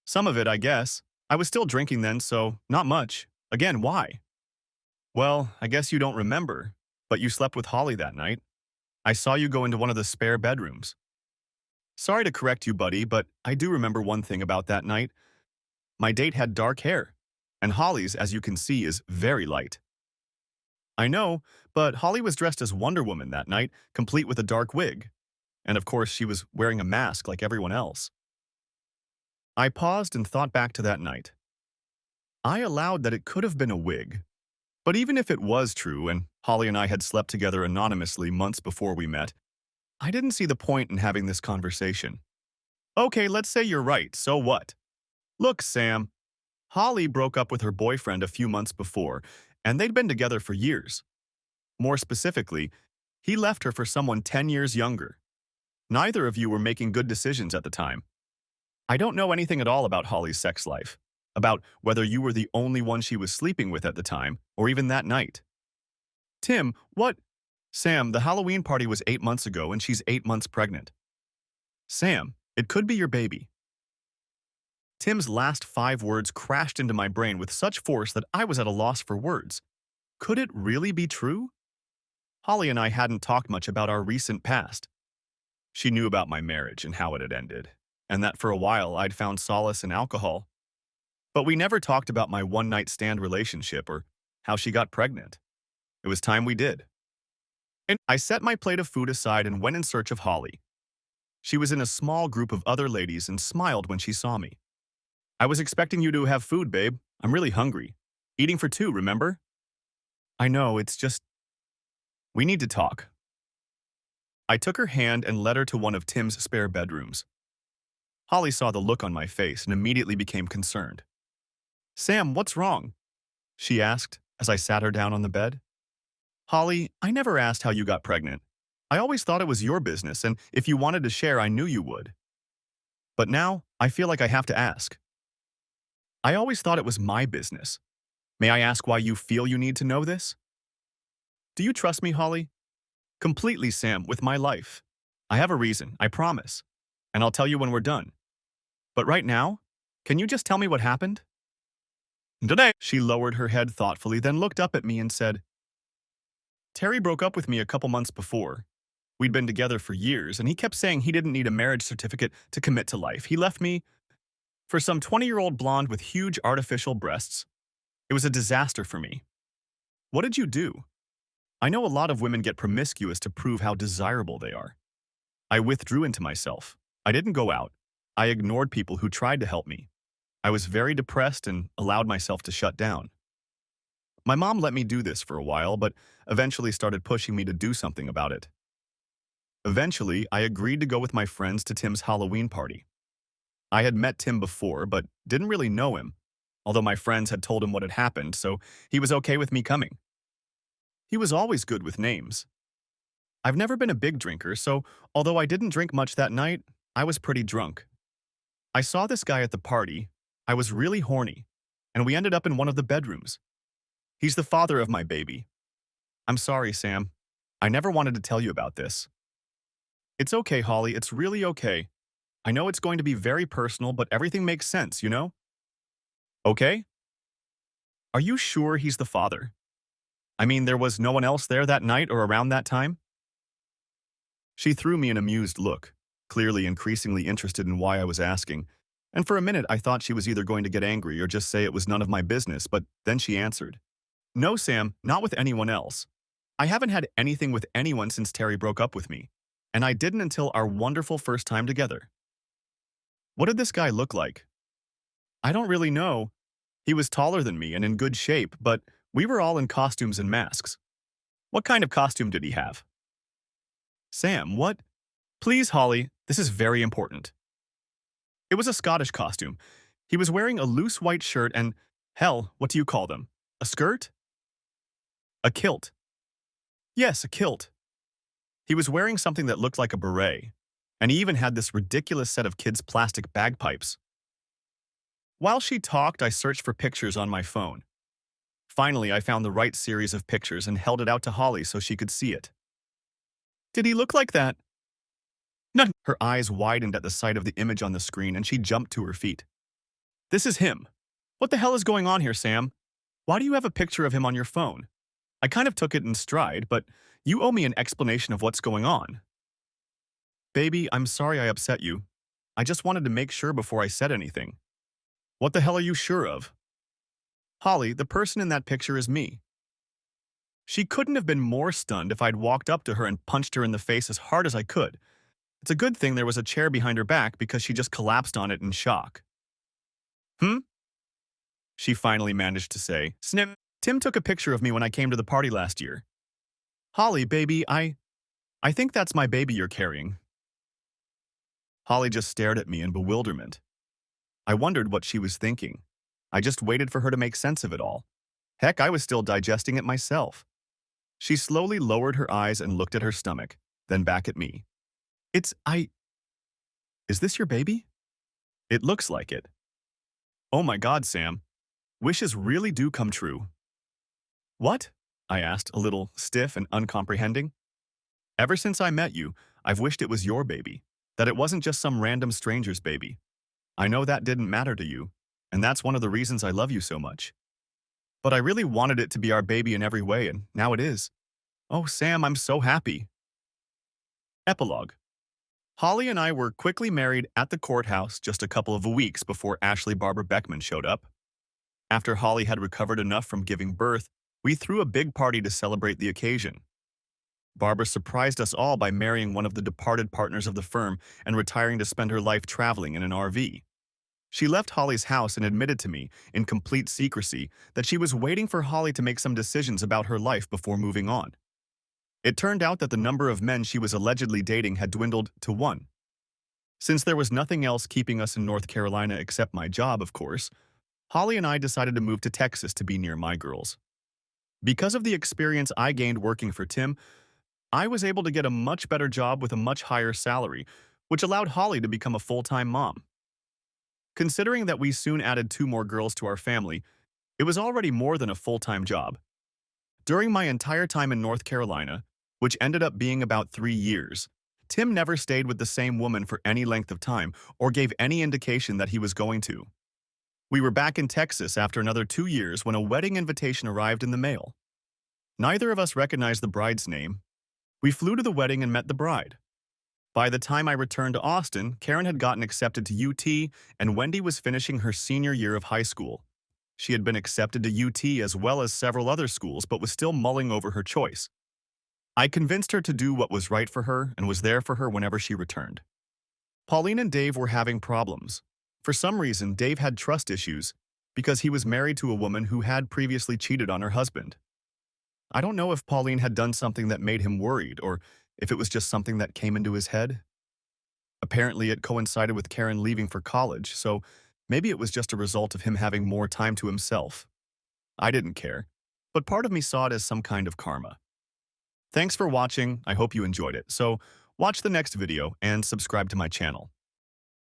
"Some of it, I guess. I was still drinking then, so not much. Again, why?" "Well, I guess you don't remember, but you slept with Holly that night. I saw you go into one of the spare bedrooms." "Sorry to correct you, buddy, but I do remember one thing about that night. My date had dark hair, and Holly's, as you can see, is very light." I know, but Holly was dressed as Wonder Woman that night, complete with a dark wig. And of course, she was wearing a mask like everyone else. I paused and thought back to that night. I allowed that it could have been a wig. But even if it was true, and Holly and I had slept together anonymously months before we met, I didn't see the point in having this conversation. Okay, let's say you're right, so what? Look, Sam, Holly broke up with her boyfriend a few months before, and they'd been together for years. More specifically, he left her for someone 10 years younger. Neither of you were making good decisions at the time. I don't know anything at all about Holly's sex life, about whether you were the only one she was sleeping with at the time, or even that night. Tim, what? Sam, the Halloween party was 8 months ago and she's 8 months pregnant. Sam, it could be your baby. Tim's last 5 words crashed into my brain with such force that I was at a loss for words. Could it really be true? Holly and I hadn't talked much about our recent past. She knew about my marriage and how it had ended, and that for a while I'd found solace in alcohol. But we never talked about my one-night stand relationship or how she got pregnant. It was time we did. And I set my plate of food aside and went in search of Holly. She was in a small group of other ladies and smiled when she saw me. I was expecting you to have food, babe. I'm really hungry. Eating for two, remember? I know, it's just... We need to talk. I took her hand and led her to one of Tim's spare bedrooms. Holly saw the look on my face and immediately became concerned. Sam, what's wrong? She asked as I sat her down on the bed. Holly, I never asked how you got pregnant. I always thought it was your business, and if you wanted to share, I knew you would. But now, I feel like I have to ask. I always thought it was my business. May I ask why you feel you need to know this? Do you trust me, Holly? Completely, Sam, with my life. I have a reason, I promise. And I'll tell you when we're done. But right now, can you just tell me what happened? Today, she lowered her head thoughtfully, then looked up at me and said, Terry broke up with me a couple months before. We'd been together for years, and he kept saying he didn't need a marriage certificate to commit to life. He left me for some 20-year-old blonde with huge artificial breasts. It was a disaster for me. What did you do? I know a lot of women get promiscuous to prove how desirable they are. I withdrew into myself. I didn't go out. I ignored people who tried to help me. I was very depressed and allowed myself to shut down. My mom let me do this for a while, but eventually started pushing me to do something about it. Eventually, I agreed to go with my friends to Tim's Halloween party. I had met Tim before, but didn't really know him, although my friends had told him what had happened, so he was okay with me coming. He was always good with names. I've never been a big drinker, so although I didn't drink much that night, I was pretty drunk. I saw this guy at the party. I was really horny, and we ended up in one of the bedrooms. He's the father of my baby. I'm sorry, Sam. I never wanted to tell you about this. It's okay, Holly. It's really okay. I know it's going to be very personal, but everything makes sense, you know? Okay? Are you sure he's the father? I mean, there was no one else there that night or around that time? She threw me an amused look, clearly increasingly interested in why I was asking, and for a minute I thought she was either going to get angry or just say it was none of my business, but then she answered. No, Sam, not with anyone else. I haven't had anything with anyone since Terry broke up with me, and I didn't until our wonderful first time together. What did this guy look like? I don't really know. He was taller than me and in good shape, but we were all in costumes and masks. What kind of costume did he have? Sam, what? Please, Holly, this is very important. It was a Scottish costume. He was wearing a loose white shirt and, hell, what do you call them? A skirt? A kilt. Yes, a kilt. He was wearing something that looked like a beret, and he even had this ridiculous set of kids' plastic bagpipes. While she talked, I searched for pictures on my phone. Finally, I found the right series of pictures and held it out to Holly so she could see it. Did he look like that? No. Her eyes widened at the sight of the image on the screen and she jumped to her feet. This is him. What the hell is going on here, Sam? Why do you have a picture of him on your phone? I kind of took it in stride, but you owe me an explanation of what's going on. Baby, I'm sorry I upset you. I just wanted to make sure before I said anything. What the hell are you sure of? Holly, the person in that picture is me. She couldn't have been more stunned if I'd walked up to her and punched her in the face as hard as I could. It's a good thing there was a chair behind her back because she just collapsed on it in shock. Hmm? She finally managed to say. Snip. Tim took a picture of me when I came to the party last year. Holly, baby, I think that's my baby you're carrying. Holly just stared at me in bewilderment. I wondered what she was thinking. I just waited for her to make sense of it all. Heck, I was still digesting it myself. She slowly lowered her eyes and looked at her stomach, then back at me. Is this your baby? It looks like it. Oh my God, Sam. Wishes really do come true. What? I asked, a little stiff and uncomprehending. Ever since I met you, I've wished it was your baby, that it wasn't just some random stranger's baby. I know that didn't matter to you, and that's one of the reasons I love you so much. But I really wanted it to be our baby in every way, and now it is. Oh, Sam, I'm so happy. Epilogue. Holly and I were quickly married at the courthouse just a couple of weeks before Ashley Barbara Beckman showed up. After Holly had recovered enough from giving birth, we threw a big party to celebrate the occasion. Barbara surprised us all by marrying one of the departed partners of the firm and retiring to spend her life traveling in an RV. She left Holly's house and admitted to me, in complete secrecy, that she was waiting for Holly to make some decisions about her life before moving on. It turned out that the number of men she was allegedly dating had dwindled to one. Since there was nothing else keeping us in North Carolina except my job, of course, Holly and I decided to move to Texas to be near my girls. Because of the experience I gained working for Tim, I was able to get a much better job with a much higher salary, which allowed Holly to become a full-time mom. Considering that we soon added 2 more girls to our family, it was already more than a full-time job. During my entire time in North Carolina, which ended up being about 3 years, Tim never stayed with the same woman for any length of time or gave any indication that he was going to. We were back in Texas after another 2 years when a wedding invitation arrived in the mail. Neither of us recognized the bride's name. We flew to the wedding and met the bride. By the time I returned to Austin, Karen had gotten accepted to UT and Wendy was finishing her senior year of high school. She had been accepted to UT as well as several other schools but was still mulling over her choice. I convinced her to do what was right for her and was there for her whenever she returned. Pauline and Dave were having problems. For some reason, Dave had trust issues because he was married to a woman who had previously cheated on her husband. I don't know if Pauline had done something that made him worried or if it was just something that came into his head. Apparently, it coincided with Karen leaving for college, so maybe it was just a result of him having more time to himself. I didn't care, but part of me saw it as some kind of karma. Thanks for watching. I hope you enjoyed it. So watch the next video and subscribe to my channel.